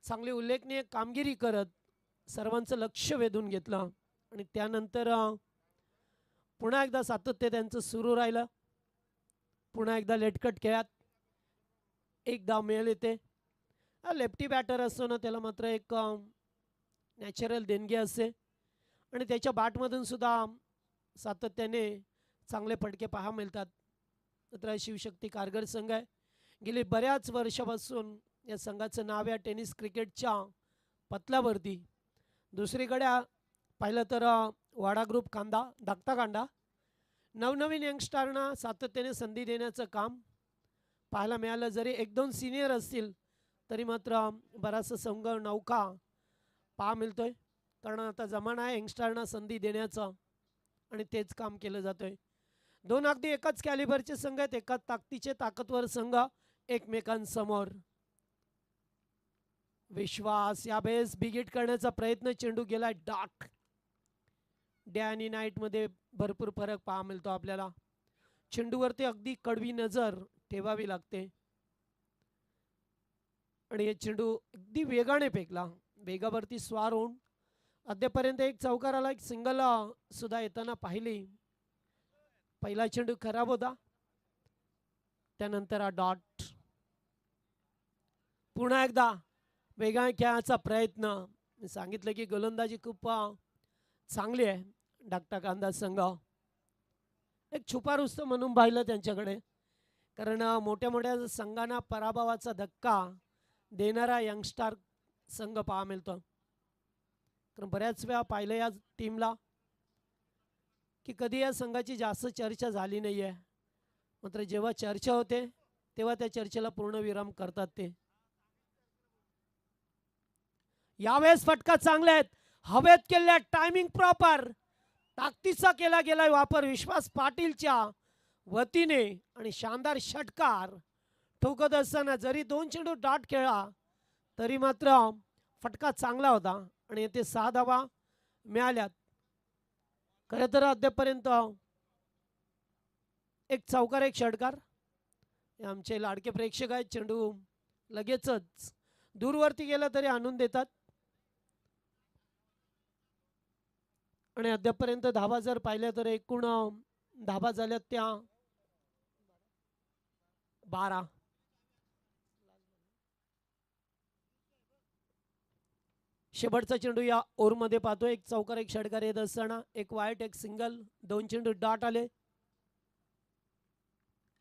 चांगली उल्लेखनीय कामगिरी करत सर्वांचं लक्ष वेधून घेतलं आणि त्यानंतर पुन्हा एकदा सातत्य त्यांचं सुरू राहिलं. पुन्हा एकदा लेटकट खेळात एक धाव मिळाली. ते लेफ्टी बॅटर असतो ना, त्याला मात्र एक नॅचरल देणगी असते आणि त्याच्या बॅटमधून सुद्धा सातत्याने चांगले फटके पाहा मिळतात. मात्र शिवशक्ती कारगर संघ आहे. गेली बऱ्याच वर्षापासून या संघाचं नाव या टेनिस क्रिकेटच्या पतल्यावरती. दुसरीकडे पाहिलं तर वाडा ग्रुप कांदा, धाकटा कांदा नवनवीन यंगस्टारना सातत्याने संधी देण्याचं काम पाहायला मिळालं. जरी एक दोन सिनियर असतील तरी मात्र बराचसा संघ नौका पहा मिळतोय, कारण आता जमाना आहे यंगस्टारना संधी देण्याचा आणि तेच काम केलं जातंय. दोन अगदी एकाच कॅलिबरचे संघ आहेत, एकाच ताकदीचे ताकदवर संघ एकमेकांसमोर. विश्वास या बेस बिगिट करण्याचा प्रयत्न, चेंडू गेलाय डार्क. डे आणि नाईट मध्ये भरपूर फरक पहा मिळतो आपल्याला. चेंडूवरती अगदी कडवी नजर ठेवावी लागते आणि हे चेंडू अगदी वेगाने फेकला, वेगावरती स्वार होऊन अद्यापर्यंत एक चौकाराला एक सिंगल सुद्धा येताना पाहिली. पहिला चेंडू खराब होता, त्यानंतर हा डॉट. पुन्हा एकदा वेगाने खेळायचा प्रयत्न. मी सांगितलं की गोलंदाजी खूप चांगली आहे धाकटा कांदा संघ. एक छुपा रुस्तम म्हणून पाहिलं त्यांच्याकडे, कारण मोठ्या मोठ्या संघांना पराभवाचा धक्का देणारा यंगस्टार संघ पहा मिळतो. कारण बऱ्याच वेळा पाहिलं या टीमला की कधी या संघाची जास्त चर्चा झाली नाही आहे, मात्र जेव्हा चर्चा होते तेव्हा त्या चर्चेला पूर्ण विराम करतात ते. यावेळेस फटका चांगले आहेत, हवेत केलेल्या टायमिंग प्रॉपर, ताकदीचा केला गेलाय वापर विश्वास पाटीलच्या वतीने आणि शानदार षटकार ठोकत असताना. जरी दोन चेंडू डॉट खेळला तरी मात्र फटका चांगला होता आणि येथे 6 धावा मिळाल्यात. खरं तर अद्यापर्यंत एक चौकार एक षटकार. आमचे लाडके प्रेक्षक आहेत, चेंडू लगेचच दूरवरती गेला तरी आणून देतात आणि अद्यापर्यंत धावा जर पाहिल्या तर एकूण धावा झाल्यात त्या 12. शेवटचा चेंडू या ओव्हरमध्ये पाहतो. एक चौकार एक षटकार येत असताना एक वाईट एक सिंगल, दोन चेंडू डॉट आले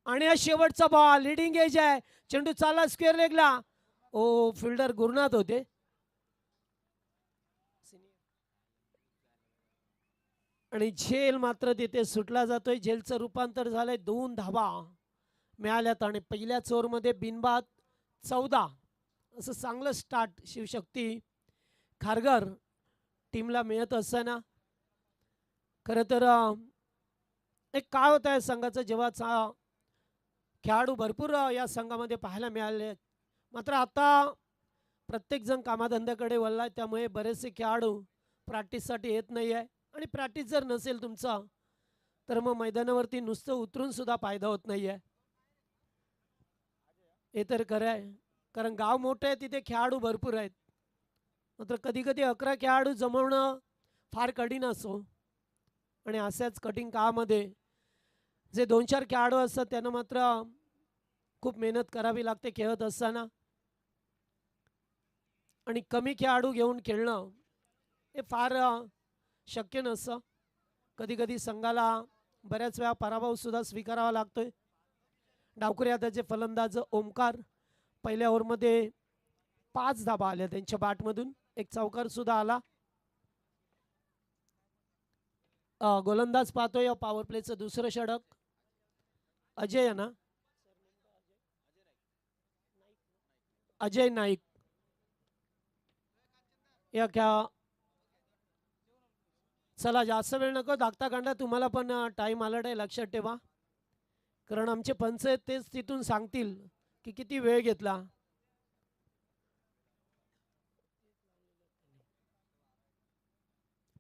आणि हा शेवटचा बॉल लीडिंग एज आहे. चेंडू चालला स्क्वेअर लेगला. ओ फिल्डर गुरुनाथ होते. आणि झेल मात्र तिथे सुटला जातोय. झेलचं रूपांतर झालंय 2 धावा मिळाल्यात आणि पहिल्याच ओव्हरमध्ये बिनबाद 14. असं चांगलं स्टार्ट शिवशक्ती खारघर टीमला मिळत असताना. खरं तर एक काय होत आहे संघाचं, जेव्हा खेळाडू भरपूर या संघामध्ये पाहायला मिळाले, मात्र आता प्रत्येक जण कामाधंद्याकडे वळलाय, त्यामुळे बरेचसे खेळाडू प्रॅक्टिससाठी येत नाही आहे आणि प्रॅक्टिस जर नसेल तुमचा तर मग मैदानावरती नुसतं उतरून सुद्धा फायदा होत नाही आहे. हे तर खरं आहे, कारण गाव मोठं आहे, तिथे खेळाडू भरपूर आहेत, मात्र कधी कधी 11 खेळाडू जमवणं फार कठीण असो आणि अशाच कठीण काळामध्ये जे 2-4 खेळाडू असतात त्यांना मात्र खूप मेहनत करावी लागते खेळत असताना आणि कमी खेळाडू घेऊन खेळणं हे फार शक्य नसतं. कधी कधी संघाला बऱ्याच वेळा पराभव सुद्धा स्वीकारावा लागतोय. डावखुरी हाताचे फलंदाज ओमकार पहिल्या ओव्हरमध्ये 5 धाबा आल्या त्यांच्या बॅटमधून, एक चौकार सुद्धा आला. गोलंदाज पाहतोय या पॉवर प्लेचं दुसरं षटक. अजय ना, अजय नाईक. या क्या चला जास्त वेळ नको धाकटा कांडा, तुम्हाला पण टाइम आला आहे लक्षात ठेवा, कारण आमचे पंच आहेत तेच तिथून सांगतील की किती वेळ घेतला.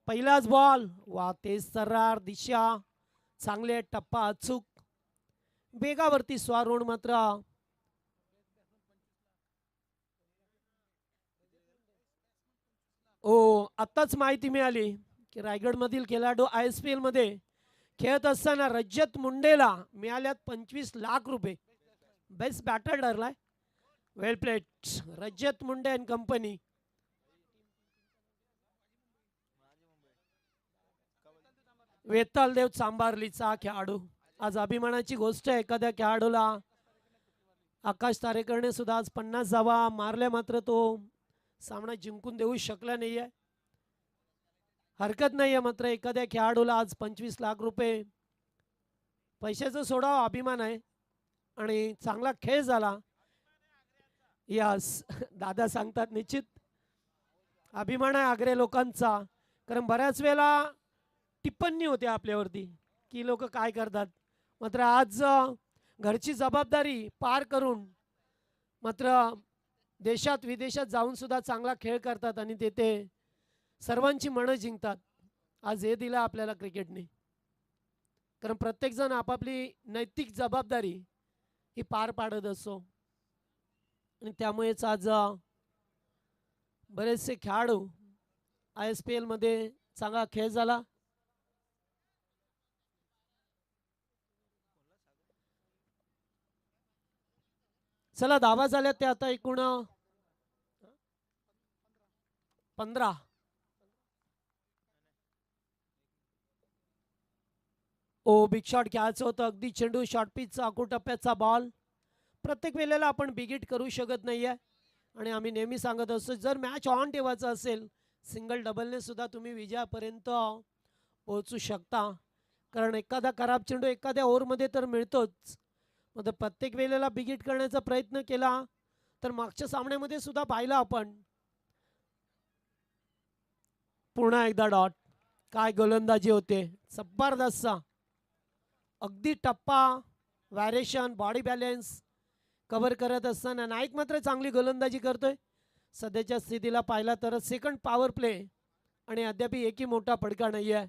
पहिलाच बॉल, वा तेज सर्रार दिशा, चांगले टप्पा अचूक, बेगावरती स्वारोड मात्र आत्ताच माहिती मिळाली की रायगड मधील खेळाडू ISPL मध्ये खेळत असताना रजत मुंडेला मिळाल्यात 25 लाख रुपये. बेस्ट बॅटर ठरलाय. Well played Rajat Munde and company. Vetaldev चांबारलीचा खेळाडू. आज अभिमानाची गोष्ट आहे, एखाद्या खेळाडूला आकाश तारेकरने सुद्धा आज 50 धावा मारल्या, मात्र तो सामना जिंकून देऊ शकला नाहीये. हरकत नाहीये, मात्र एखाद्या खेळाडूला आज 25 लाख रुपये पैशाचा सोडावा अभिमान आहे आणि चांगला खेळ झाला. यस दादा सांगतात निश्चित अभिमान आहे आग्रे लोकांचा, कारण बऱ्याच वेळेला टिप्पणी होते आपल्यावरती की लोक काय करतात, मात्र आज घरची जबाबदारी पार करून मात्र देशात विदेशात जाऊन सुद्धा चांगला खेळ करतात आणि ते सर्वांची मनं जिंकतात. आज हे दिलं आपल्याला क्रिकेटने, कारण प्रत्येक जण आपापली नैतिक जबाबदारी ही पार पाडत असतो आणि त्यामुळेच आज बरेचसे खेळाडू ISPL मध्ये चांगला खेळ झाला. चला धावा झाल्या ते आता एकूण 15. बिग शॉट खेळायचं होतं, अगदी चेंडू शॉर्ट पिचचा आखू टप्प्याचा बॉल. प्रत्येक वेळेला आपण बिगिट करू शकत नाहीये आणि आम्ही नेहमी सांगत असतो जर मॅच ऑन ठेवायचं असेल सिंगल डबलने सुद्धा तुम्ही विजयापर्यंत पोहोचू शकता, कारण एखादा खराब चेंडू एखाद्या ओव्हरमध्ये तर मिळतोच, मग प्रत्येक वेळेला बिगिट करण्याचा प्रयत्न केला तर मागच्या सामन्यामध्ये सुद्धा पाहिलं आपण. पुन्हा एकदा डॉट. काय गोलंदाजी होते जबरदस्त, अगदी टप्पा व्हायरेशन बॉडी बॅलेन्स कव्हर करत असताना नाईक मात्र चांगली गोलंदाजी करतोय. सध्याच्या स्थितीला पाहिला तर सेकंड पॉवर प्ले आणि अद्याप एकही मोठा फटका नाही आहे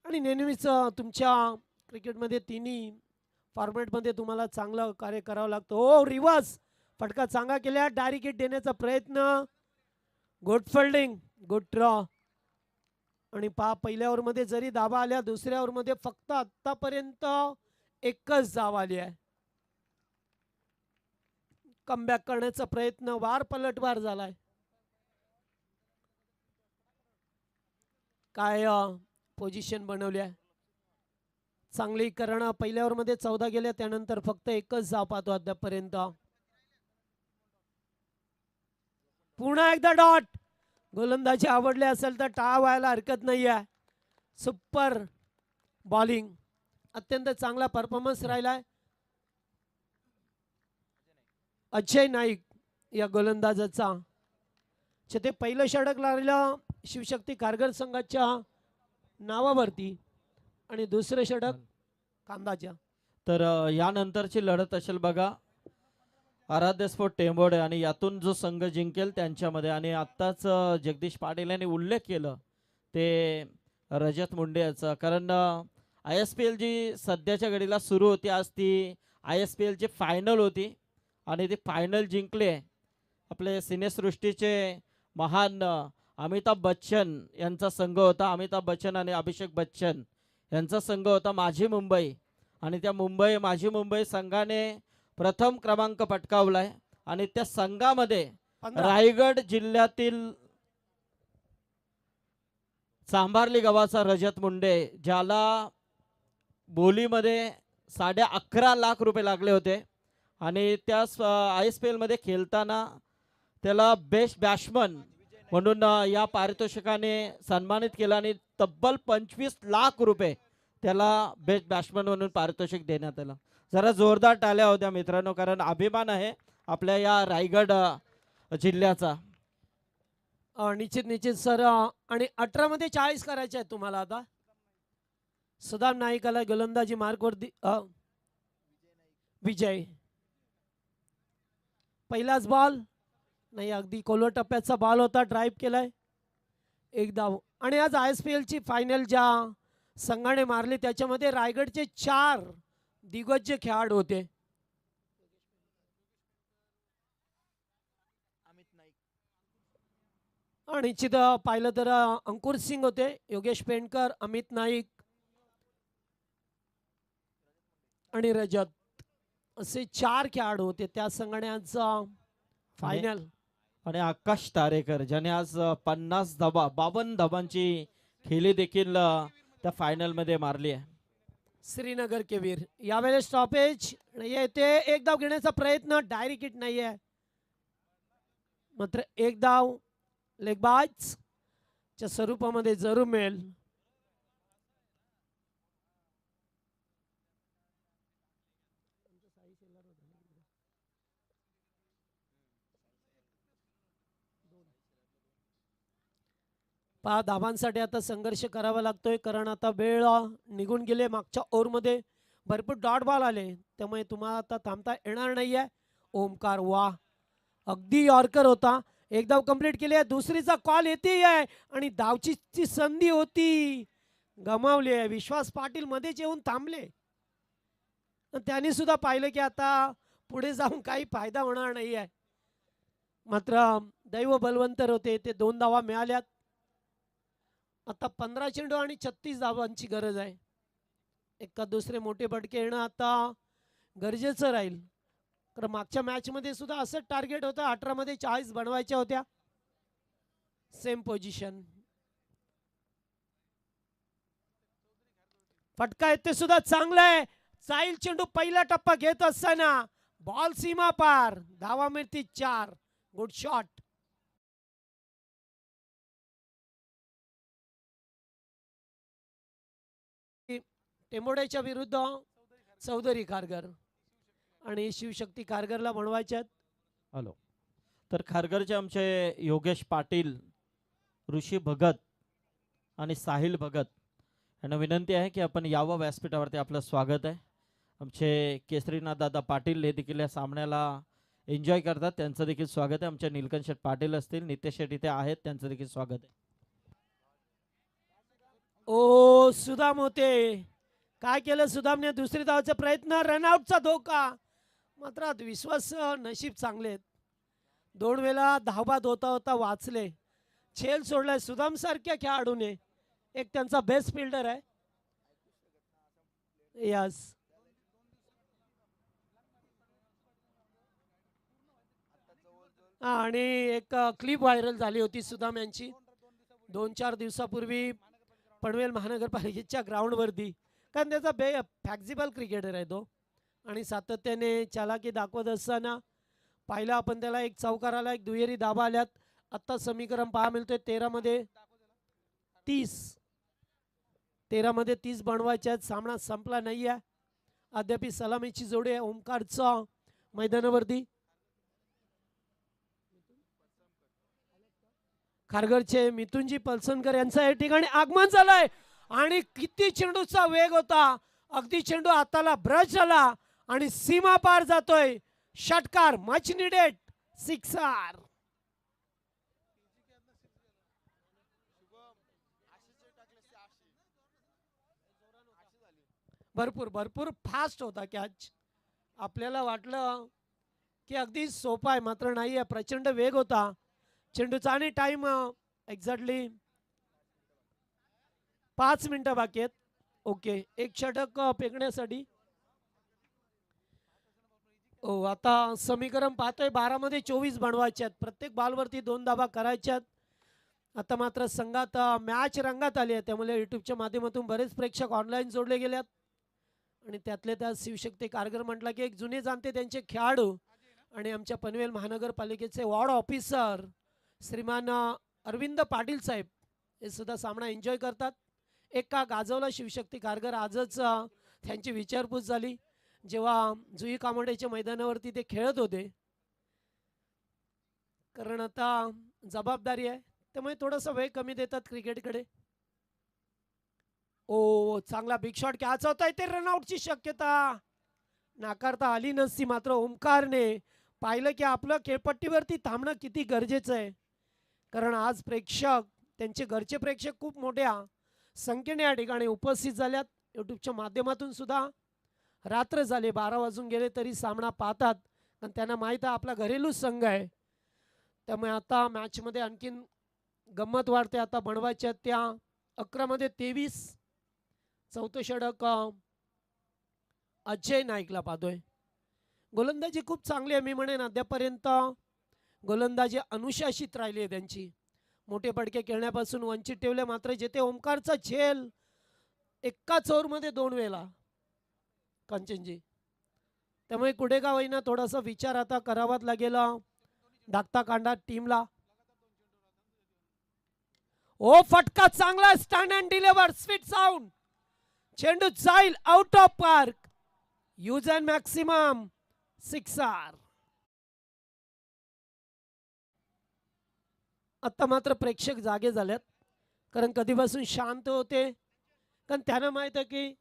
आणि नेहमीच तुमच्या क्रिकेटमध्ये तिन्ही फॉर्मॅटमध्ये तुम्हाला चांगलं कार्य करावं लागतं. रिव्हर्स फटका चांगला केला, डायरेक्ट हिट देण्याचा प्रयत्न, गुड फिल्डिंग, गुड ड्रॉ आणि पहिल्या ओव्हरमध्ये जरी धावा आल्या दुसऱ्या ओव्हरमध्ये फक्त आतापर्यंत एकच धाव आली आहे. कमबॅक करण्याचा प्रयत्न, वार पलटवार झालाय. काय पोझिशन बनवली आहे चांगली, कारण पहिल्या ओव्हरमध्ये 14 गेल्या त्यानंतर फक्त एकच धाव पाहतो आतापर्यंत. पुन्हा एकदा डॉट. गोलंदाजी आवडली असेल तर टाळा व्हायला हरकत नाही आहे. सुपर बॉलिंग, अत्यंत चांगला परफॉर्मन्स राहिलाय अजय नाईक या गोलंदाजाचा. ते पहिलं षटक लागलेलं शिवशक्ती कारगर संघाच्या नावावरती आणि दुसरं षटक कांदाच्या. तर यानंतरची लढत असेल बघा आराध्य स्पोर्ट टेंबोडे आणि यातून जो संघ जिंकेल त्यांच्यामध्ये, आणि आत्ताच जगदीश पाटील यांनी उल्लेख केलं ते रजत मुंडे याचा, कारण ISPL जी सध्याच्या घडीला सुरू होती आज ती ISPL ची फायनल होती आणि ती फायनल जिंकले आपले सिनेसृष्टीचे महान अमिताभ बच्चन यांचा संघ होता. अमिताभ बच्चन आणि अभिषेक बच्चन यांचा संघ होता माझी मुंबई, आणि त्या माझी मुंबई संघाने प्रथम क्रमांक पटकावलाय आणि त्या संघामध्ये रायगड जिल्ह्यातील चांभारली गावाचा रजत मुंडे, ज्याला बोलीमध्ये 11.5 लाख रुपये लागले होते आणि त्या ISPL मध्ये खेळताना त्याला बेस्ट बॅट्समन म्हणून या पारितोषिकाने सन्मानित केलं आणि तब्बल 25 लाख रुपये त्याला बेस्ट बॅट्समन म्हणून पारितोषिक देण्यात आलं. जरा जोरदार टाळ्या होत्या मित्रांनो, कारण अभिमान आहे आपल्या या रायगड जिल्ह्याचा. निश्चित सर. आणि 18 मध्ये 40 करायचे आहेत तुम्हाला आता. सुदाम नाईकाला गोलंदाजी मार्कवरती विजय. पहिलाच बॉल नाही, अगदी कोलवर टप्प्याचा बॉल होता, ड्राईव्ह केलाय, एक धाव. आणि आज ISPL ची फायनल ज्या संघाने मारली त्याच्यामध्ये रायगडचे 4 दिग्गज खेळाडू होते. आणि निश्चित पाहिलं तर अंकुर सिंग होते, योगेश पेंडकर, अमित नाईक आणि रजत, असे 4 खेळाडू होते त्या संघाने आज फायनल. आणि आकाश तारेकर ज्याने आज 50 धाबा 52 धाबांची खेळी देखील त्या फायनल मध्ये मारली आहे. श्रीनगर के वीर. यावेळेस स्टॉपेज येते, एक धाव घेण्याचा प्रयत्न, डायरेक्ट हिट नाहीये, मात्र एक धाव लेगबाज च्या स्वरूपामध्ये जरूर मिळेल. धावांसाठी आता संघर्ष करावा लागतोय, कारण आता वेळ निघून गेले. मागच्या ओव्हरमध्ये भरपूर डॉट बॉल आले, त्यामुळे तुम्हाला आता थांबता येणार नाहीये. ओमकार, वा, अगदी यॉर्कर होता, एक धाव कंप्लीट केली आहे. दुसरीचा कॉल येते आहे आणि धावची संधी होती, गमावली आहे. विश्वास पाटील मध्येच येऊन थांबले, त्यांनी सुद्धा पाहिलं की आता पुढे जाऊन काही फायदा होणार नाही आहे. मात्र दैव बलवंतर होते, ते 2 धावा मिळाल्यात. आता 15 चेंडू आणि 36 धावांची गरज आहे. एका दुसरे मोठे फटके येणं आता गरजेचं राहील, कारण मागच्या मॅच मध्ये सुद्धा असं टार्गेट होतं, 18 मध्ये 40 बनवायच्या होत्या. Same position. फटका येते सुद्धा चांगला आहे. जाईल चेंडू, पहिला टप्पा घेत असताना बॉल सीमा पार, धावा मिळती 4. Good shot. टेंबोड्याच्या विरुद्ध चौधरी खारघर, आणि शिवशक्ती खारघरला बनवायच्यात. हॅलो, तर खारघरचे आमचे योगेश पाटील, ऋषी भगत आणि साहिल भगत यांना विनंती आहे की आपण यावं व्यासपीठावरती. आपलं स्वागत आहे. आमचे केसरीनाथ दादा पाटील हे देखील या सामन्याला एन्जॉय करतात, त्यांचं देखील स्वागत आहे. आमचे नीलकंठ शेठ पाटील असतील, नितेश शेठ इथे आहेत, त्यांचं देखील स्वागत आहे. ओ सुदाम होते, काय केलं सुदामने, दुसरी धावाचा प्रयत्न, रनआउटचा धोका. मात्र विश्वास नशीब चांगले आहेत, 2 वेळा धावबाद होता होता वाचले. झेल सोडलाय सुदाम सारख्या खेळाडूने, एक त्यांचा बेस्ट फिल्डर आहे. यस, आणि एक क्लिप व्हायरल झाली होती सुदाम यांची 2-4 दिवसापूर्वी पनवेल महानगरपालिकेच्या ग्राउंडवरती, कारण त्याचा फ्लेक्झिबल क्रिकेटर आहे तो, आणि सातत्याने चालाकी दाखवत असताना पाहिलं आपण त्याला. एक चौकार आला, एक दुहेरी धाबा आल्यात. आता समीकरण पहा मिळतोय 13 मध्ये 30 बनवायचे आहेत. सामना संपला नाही आहे, अद्याप सलामीची जोडी आहे ओमकारचा मैदानावरती. खारघरचे मिथुनजी पलसनकर यांचं या ठिकाणी आगमन झालंय, आणि किती चेंडूचा वेग होता, अगदी चेंडू हाताला ब्रश झाला आणि सीमा पार जातोय. षटकार, मच निडेड सिक्सर. भरपूर फास्ट होता कॅच. आपल्याला वाटलं की अगदी सोपा आहे, मात्र नाही आहे, प्रचंड वेग होता चेंडूचा. आणि टाइम एक्झॅक्टली 5 मिनिटं बाकी आहेत. ओके, एक षटक फेकण्यासाठी. ओ, आता समीकरण पाहतोय 12 मध्ये 24 बनवायचे आहेत, प्रत्येक बॉलवरती 2 धाबा करायच्यात. आता मात्र संघात मॅच रंगात आली आहे, त्यामुळे युट्यूबच्या माध्यमातून बरेच प्रेक्षक ऑनलाईन जोडले गेलेत. आणि त्यातले त्या शिवशक्ती खारघर म्हटलं की एक जुने जाणते त्यांचे खेळाडू आणि आमच्या पनवेल महानगरपालिकेचे वॉर्ड ऑफिसर श्रीमान अरविंद पाटील साहेब हे सुद्धा सामना एन्जॉय करतात. एका गाजवला शिवशक्ती खारघर. आजच त्यांची विचारपूस झाली जेव्हा जुई कामोड्याच्या मैदानावरती ते खेळत होते. कारण आता जबाबदारी आहे, त्यामुळे थोडासा वेळ कमी देतात क्रिकेटकडे. ओ चांगला बिग शॉट घ्यायचा होता, इथे रनआउटची शक्यता नाकारता आली नसती. मात्र ओमकारने पाहिलं की आपलं खेळपट्टीवरती थांबणं किती गरजेचं आहे, कारण आज प्रेक्षक, त्यांचे घरचे प्रेक्षक खूप मोठ्या संख्येने या ठिकाणी उपस्थित झाल्यात. यूट्यूबच्या माध्यमातून सुद्धा रात्र झाले, 12 वाजून गेले तरी सामना पाहतात, कारण त्यांना माहीत आहे आपला घरेलू संघ आहे. त्यामुळे आता मॅचमध्ये आणखीन गंमत वाढते. आता बनवायच्या त्या 11 मध्ये 23. चौथं षटक अजय नाईकला पाहतोय. गोलंदाजी खूप चांगली आहे, मी म्हणेन अद्यापर्यंत गोलंदाजी अनुशासित राहिली आहे त्यांची. मोठे फटके खेळण्यापासून वंचित ठेवले. मात्र जेथे ओमकारचा झेल एकाच ओव्हरमध्ये 2 वेळेला कंचनजी, त्यामुळे कुठे का होईना थोडासा विचार आता करावाच लागेल धाकटा कांडा टीमला. ओ फटका चांगला, stand and deliver, sweet sound, चेंडू जाईल out of park, use and maximum sixer. आता मात्र प्रेक्षक जागे झालेत, कारण कधीपासून शांत होते, कारण त्यांना माहित आहे की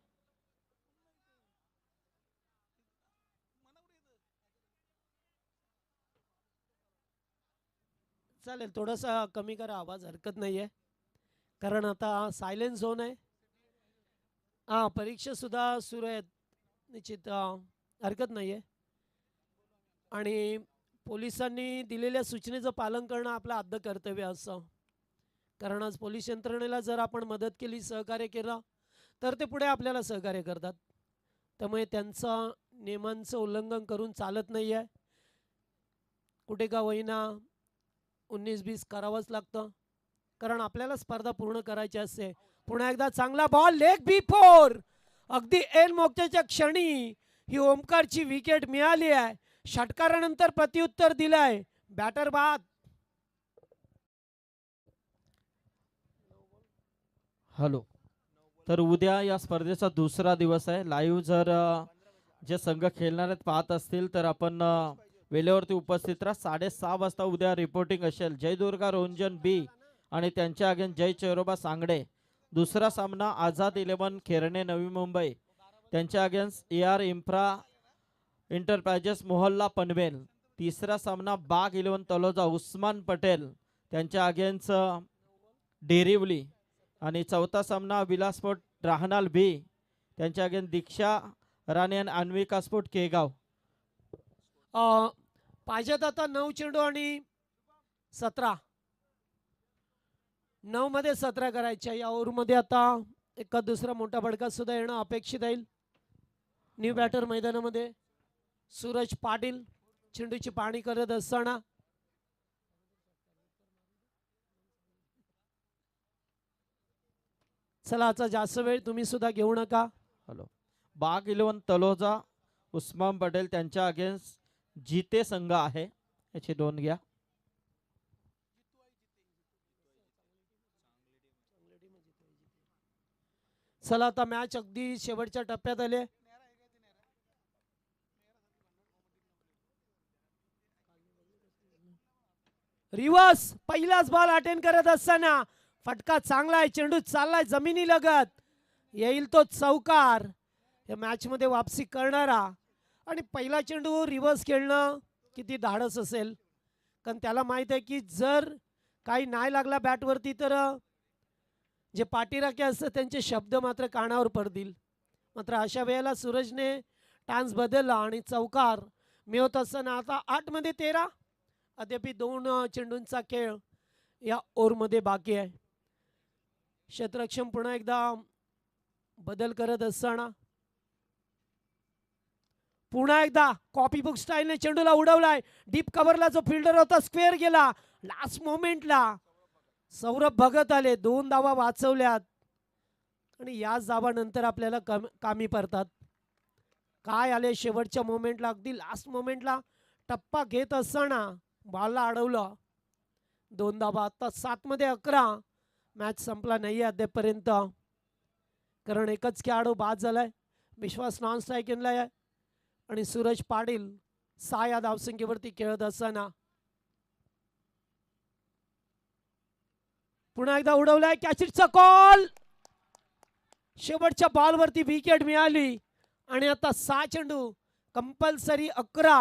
चालेल थोडासा कमी करा आवाज, हरकत नाहीये, कारण आता सायलेन्स झोन आहे. हा परीक्षा सुद्धा सुरू आहेत, निश्चित हरकत नाहीये. आणि पोलिसांनी दिलेल्या सूचनेचं पालन करणं आपलं आद्य कर्तव्य असं, कारण आज पोलीस यंत्रणेला जर आपण मदत केली, सहकार्य केलं, तर ते पुढे आपल्याला सहकार्य करतात. त्यामुळे त्यांचं नियमांचं उल्लंघन करून चालत नाही आहे. कुठे का होईना 19-20 करावंच लागतं, कारण आपल्याला स्पर्धा पूर्ण करायची असते. पुन्हा एकदा चांगला बॉल, लेग बी 4, अगदी एन मोक्याच्या क्षणी ही ओमकारची विकेट मिळाली आहे. षटकारानंतर प्रत्युत्तर दिलंय बॅटर बाद. हॅलो, तर उद्या या स्पर्धेचा दुसरा दिवस आहे. लाईव्ह जर जे संघ खेळणार आहेत पाहत असतील तर आपण वेळेवरती उपस्थित राहा. 6:30 वाजता उद्या रिपोर्टिंग असेल जयदुर्गा रोंजन बी आणि त्यांच्या अगेन्स्ट जय चेरोबा सांगडे. दुसरा सामना आझाद 11 खेरणे नवी मुंबई त्यांच्या अगेन्स्ट AR इन्फ्रा इंटरप्राइजेस मोहल्ला पनवेल. तिसरा सामना बाग 11 तलोजा उस्मान पटेल त्यांच्या अगेन्स्ट डेरिवली. आणि चौथा सामना विलासपोर्ट राहनाल बी त्यांच्या अगेन्स्ट दीक्षा राणे आणि अन्विका स्पोर्ट केगाव. पाहिजेत आता 9 चेंडू आणि 17, 9 मध्ये 17 करायच्या. या ओव्हरमध्ये आता एका दुसरा मोठा फटका सुद्धा येणं अपेक्षित आहे. न्यू बॅटर मैदानामध्ये सूरज पाटील चेंडूची पाहणी करत असताना चला आता जास्त वेळ तुम्ही सुद्धा घेऊ नका. हॅलो, बाग 11 तलोजा उस्मान पटेल त्यांच्या अगेन्स्ट जिते संघ आहे, याचे 2 घ्या. चला आता मॅच अगदी शेवटच्या टप्प्यात आले. रिवर्स पहिलाच बॉल अटेंड करत असताना फटका चांगला आहे, चेंडू चाललाय जमिनी लगत, येईल तो चौकार. या मॅच मध्ये वापसी करणारा आणि पहिला चेंडू रिवर्स खेळणं किती धाडस असेल, कारण त्याला माहित आहे की जर काही नाही लागला बॅटवरती तर जे पाठीराखे असतात त्यांचे शब्द मात्र कानावर पडतील. मात्र अशा वेळेला सूरजने टान्स बदलला आणि चौकार मिळवत असताना आता 8 मध्ये 13, अद्याप 2 चेंडूंचा खेळ या ओव्हरमध्ये बाकी आहे. क्षेत्ररक्षण पुन्हा एकदा बदल करत असताना पुन्हा एकदा कॉपी बुक स्टाईलने चेंडूला उडवलाय. डीप कव्हरला जो फिल्डर होता स्क्वेअर गेला. लास्ट मोमेंटला सौरभ भगत आले, 2 धावा वाचवल्यात आणि याच धावानंतर आपल्याला कामी पडतात. काय आले शेवटच्या मोमेंटला, अगदी लास्ट मोमेंटला टप्पा घेत असताना बॉलला अडवलं. 2 धावा. आता 7 मध्ये 11. मॅच संपला नाही अद्यापर्यंत, कारण एकच खेळाडू बाद झालाय. विश्वास नॉन स्ट्राईक आहे आणि सूरज पाटील 6 या धावसंख्येवरती खेळत असताना पुन्हा एकदा उडवलाय कॅचिटचा कॉल. शेवटच्या बॉलवरती विकेट मिळाली आणि आता 6 चेंडू कंपल्सरी 11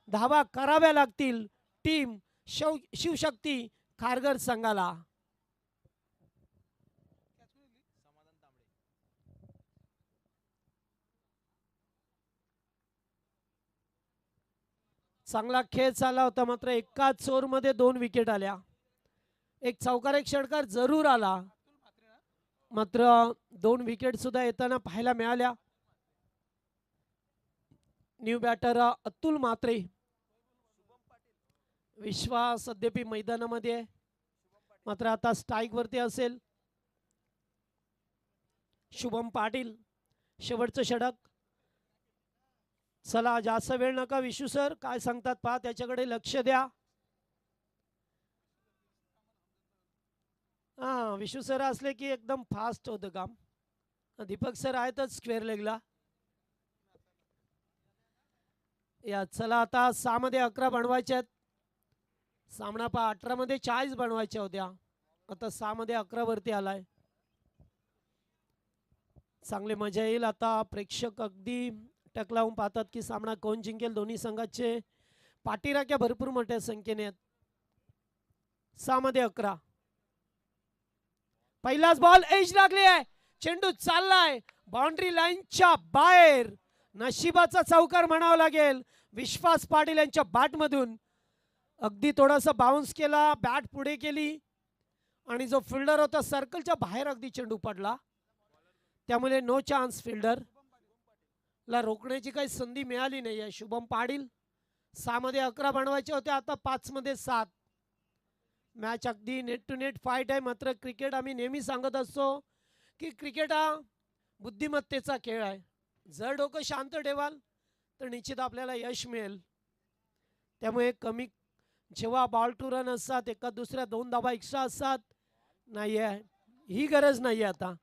धावा कराव्या लागतील टीम शिवशक्ती खारघर संघाला. चांगला खेळ चालला होता मात्र एकाच ओव्हर मध्ये 2 विकेट आल्या. एक चौकार एक षटकार जरूर आला मात्र 2 विकेट सुद्धा येताना पाहायला मिळाल्या. New batter Atul Mhatre. विश्वास अद्याप मैदानामध्ये आहे मात्र आता स्ट्राईक वरती असेल. शुभम पाटील शेवटचं षटक. चला जास्त वेळ नका विशू सर काय सांगतात पहा त्याच्याकडे लक्ष द्या. विशू सर असले की एकदम फास्ट होतं काम. दीपक सर आहेतच स्क्वेअर लेगला. या चला आता 6 मध्ये 11 बनवायचे आहेत. सामना पहा 18 मध्ये 40 बनवायच्या होत्या आता 6 मध्ये 11 वरती आलाय. चांगले मजा येईल. आता प्रेक्षक अगदी टक लावून पाहतात की सामना कोण जिंकेल. दोन्ही संघाचे पाठीराख्या भरपूर मोठ्या संख्येने आहेत. 6 मध्ये 11. पहिलाच बॉल एज लागली आहे. चेंडू चाललाय बाउंड्री लाईनच्या बाहेर. नशिबाचा चौकार म्हणावा लागेल. विश्वास पाटील यांच्या बॅट मधून अगदी थोडासा बाउन्स केला. बॅट पुढे केली आणि जो फिल्डर होता सर्कलच्या बाहेर अगदी चेंडू पडला. त्यामुळे नो चान्स. फिल्डर ला रोखण्याची काही संधी मिळाली नाही आहे. शुभम पाटील 6 मध्ये 11 बनवायचे होते आता 5 मध्ये 7. मॅच अगदी नेट टू नेट फाईट आहे. मात्र क्रिकेट आम्ही नेहमी सांगत असतो की क्रिकेट हा बुद्धिमत्तेचा खेळ आहे. जर डोकं शांत ठेवाल तर निश्चित आपल्याला यश मिळेल. त्यामुळे कमी जेव्हा बॉल टू रन असतात एका दुसऱ्या 2 धावा एक्स्ट्रा असतात नाही आहे ही गरज नाही आहे. आता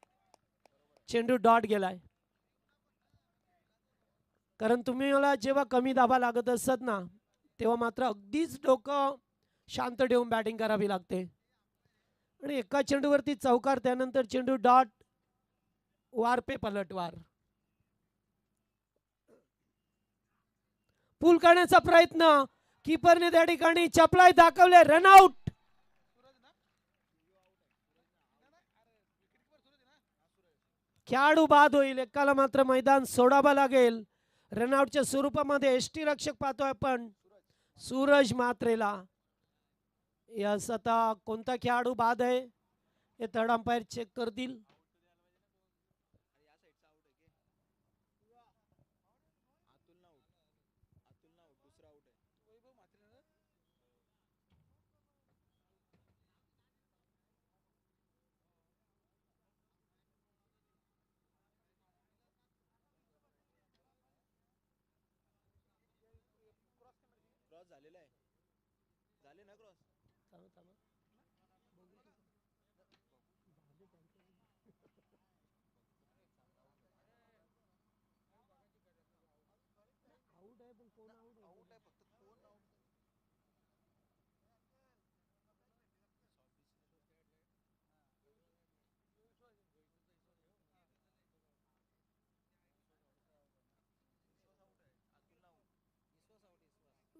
चेंडू डॉट गेलाय. कारण तुम्ही मला जेव्हा कमी धावा लागत असतात ना तेव्हा मात्र अगदीच डोकं शांत ठेवून बॅटिंग करावी लागते. आणि एका चेंडूवरती चौकार त्यानंतर चेंडू डॉट वार पे पलटवार. पूल करण्याचा प्रयत्न कीपरने त्या ठिकाणी चपलाय दाखवले. रनआउट. खेळाडू बाद होईल. एकाला मात्र मैदान सोडावं लागेल. रनआउटच्या स्वरूपामध्ये एसटी रक्षक पाहतोय आपण सूरज म्हात्रेला. यस आता कोणता खेळाडू बाद आहे हे थर्ड अंपायर चेक करतील.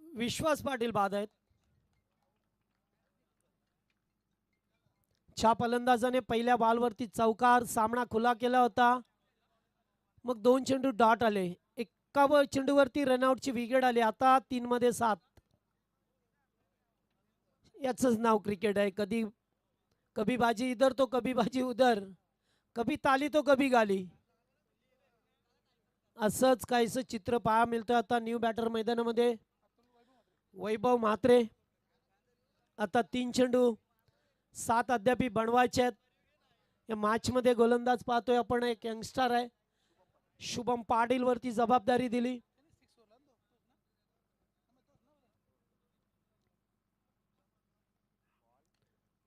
विश्वास पाटील बाद आहेत. च्या फलंदाजाने पहिल्या बॉलवरती चौकार सामना खुला केला होता. मग 2 चेंडू डॉट आले. एका चेंडूवरती रनआउटची विकेट आली. आता 3 मध्ये 7. याचंच नाव क्रिकेट आहे. कधी कभी बाजी इधर तो कभी बाजी उधर. कभी ताली तो कभी गाली. असंच काहीसं चित्र पाहायला मिळतं आता न्यू बॅटर मैदानामध्ये. वैभव म्हात्रे आता 3 चेंडू 7 अद्याप बनवायचे आहेत. या मॅच मध्ये गोलंदाज पाहतोय आपण एक यंगस्टर आहे. शुभम पाटील वरती जबाबदारी दिली.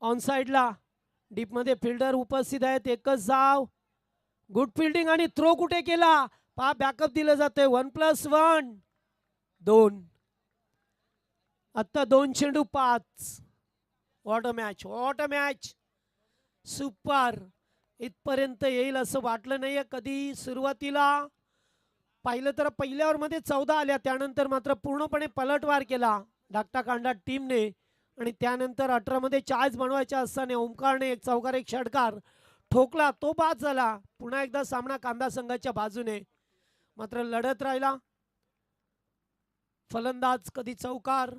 ऑन साइडला डीप मध्ये फिल्डर उपस्थित आहेत. एकच धाव. गुड फिल्डिंग आणि थ्रो कुठे केला पहा. बॅकअप दिलं जातंय. 1+1 2. आता 2 चेंडू 5. What a match. What a match. Super. इथपर्यंत येईल असं वाटलं नाहीये कधी. सुरुवातीला पाहिलं तर पहिल्या ओव्हरमध्ये 14 आल्या, त्यानंतर मात्र पूर्णपणे पलटवार केला धाकटाकांडा टीमने आणि त्यानंतर 18 मध्ये 40 बनवायच्या असताना ओमकारने एक चौकार एक षटकार ठोकला, तो बाद झाला. पुन्हा एकदा सामना कांदा संघाच्या बाजूने मात्र लढत राहिला. फलंदाज कधी चौकार,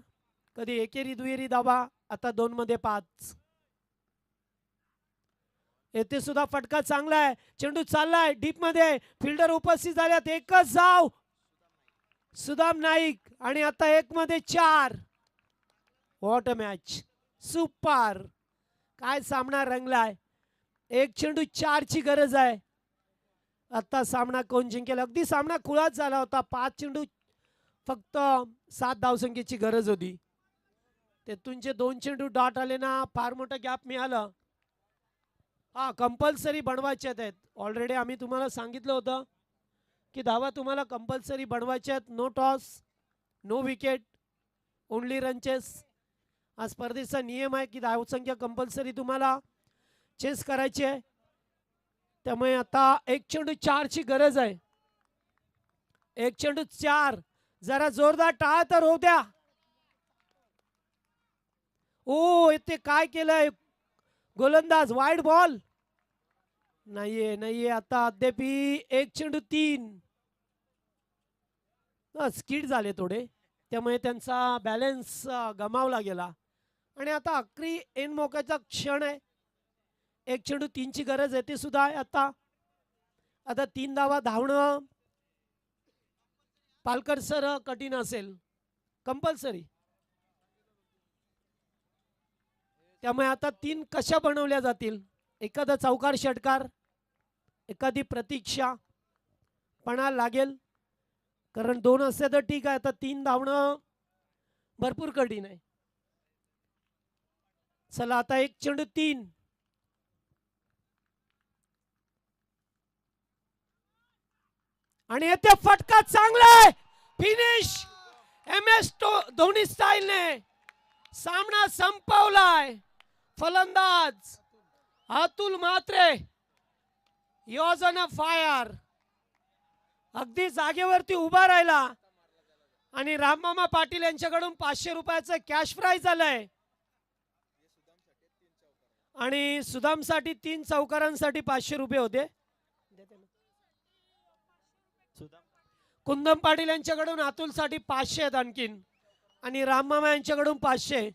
कधी एकेरी दुहेरी धावा, आता 2 मध्ये 5. येथे सुद्धा फटका चांगला आहे. चेंडू चाललाय डीप मध्ये, फिल्डर उपस्थित झाल्यात. एकच धाव सुदाम नाईक आणि आता 1 मध्ये 4. What a match. सुपर. काय सामना रंगलाय. एक चेंडू 4 ची गरज आहे. आता सामना कोण जिंकेल. अगदी सामना खुळाच झाला होता. 5 चेंडू फक्त 7 धावसंख्येची गरज होती. त्यातून जे 2 चेंडू डॉट आले ना, फार मोठं गॅप मिळालं. हा कंपल्सरी बनवायचे आहेत. ऑलरेडी आम्ही तुम्हाला सांगितलं होतं की धावा तुम्हाला कंपल्सरी बनवायचे आहेत. No toss, no wicket, only run chase. हा स्पर्धेचा नियम आहे की धावसंख्या कंपल्सरी तुम्हाला चेस करायची आहे. त्यामुळे आता 1 चेंडू 4 ची गरज आहे. 1 चेंडू 4. जरा जोरदार टाळा तर होऊ द्या. ओ इथे काय केलंय गोलंदाज. वाईड बॉल नाहीये. आता अद्यापी 1 चेंडू 3. स्किड झाले थोडे, त्यामुळे त्यांचा बॅलन्स गमावला गेला आणि आता आखरी एन मोक्याचा क्षण आहे. 1 चेंडू 3 ची गरज आहे. ते सुद्धा आहे. आता 3 धावा धावणं पालकर सर कठीण असेल. कंपल्सरी. त्यामुळे आता 3 कशा बनवल्या जातील. एखादा चौकार षटकार, एखादी प्रतीक्षा पणाला लागेल, कारण 2 असते तर ठीक आहे. आता 3 धावणं भरपूर कठीण आहे. चला आता 1 चेंडू 3. आणि येथे फटका चांगला आहे. फिनिश. MS धोनी स्टाईलने सामना संपवलाय. फलंदाज Atul Mhatre was on a fire. अगदी जागेवरती उभा राहिला आणि राममामा पाटील यांच्याकडून 500 रुपयाचं कॅश प्राइज आलंय आणि सुदामसाठी 3 चौकारांसाठी 500 रुपये होते. कुंदम पाटील यांच्याकडून अतुलसाठी 500 आहेत आणखीन आणि राममामा यांच्याकडून 500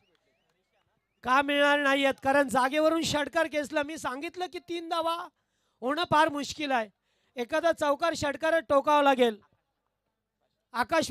का मिळणार नाहीयेत, कारण जागेवरून षटकार केसला. मी सांगितलं की 3 धावा होणं फार मुश्किल आहे. एखादा चौकार षटकार टोकावं लागेल. आकाश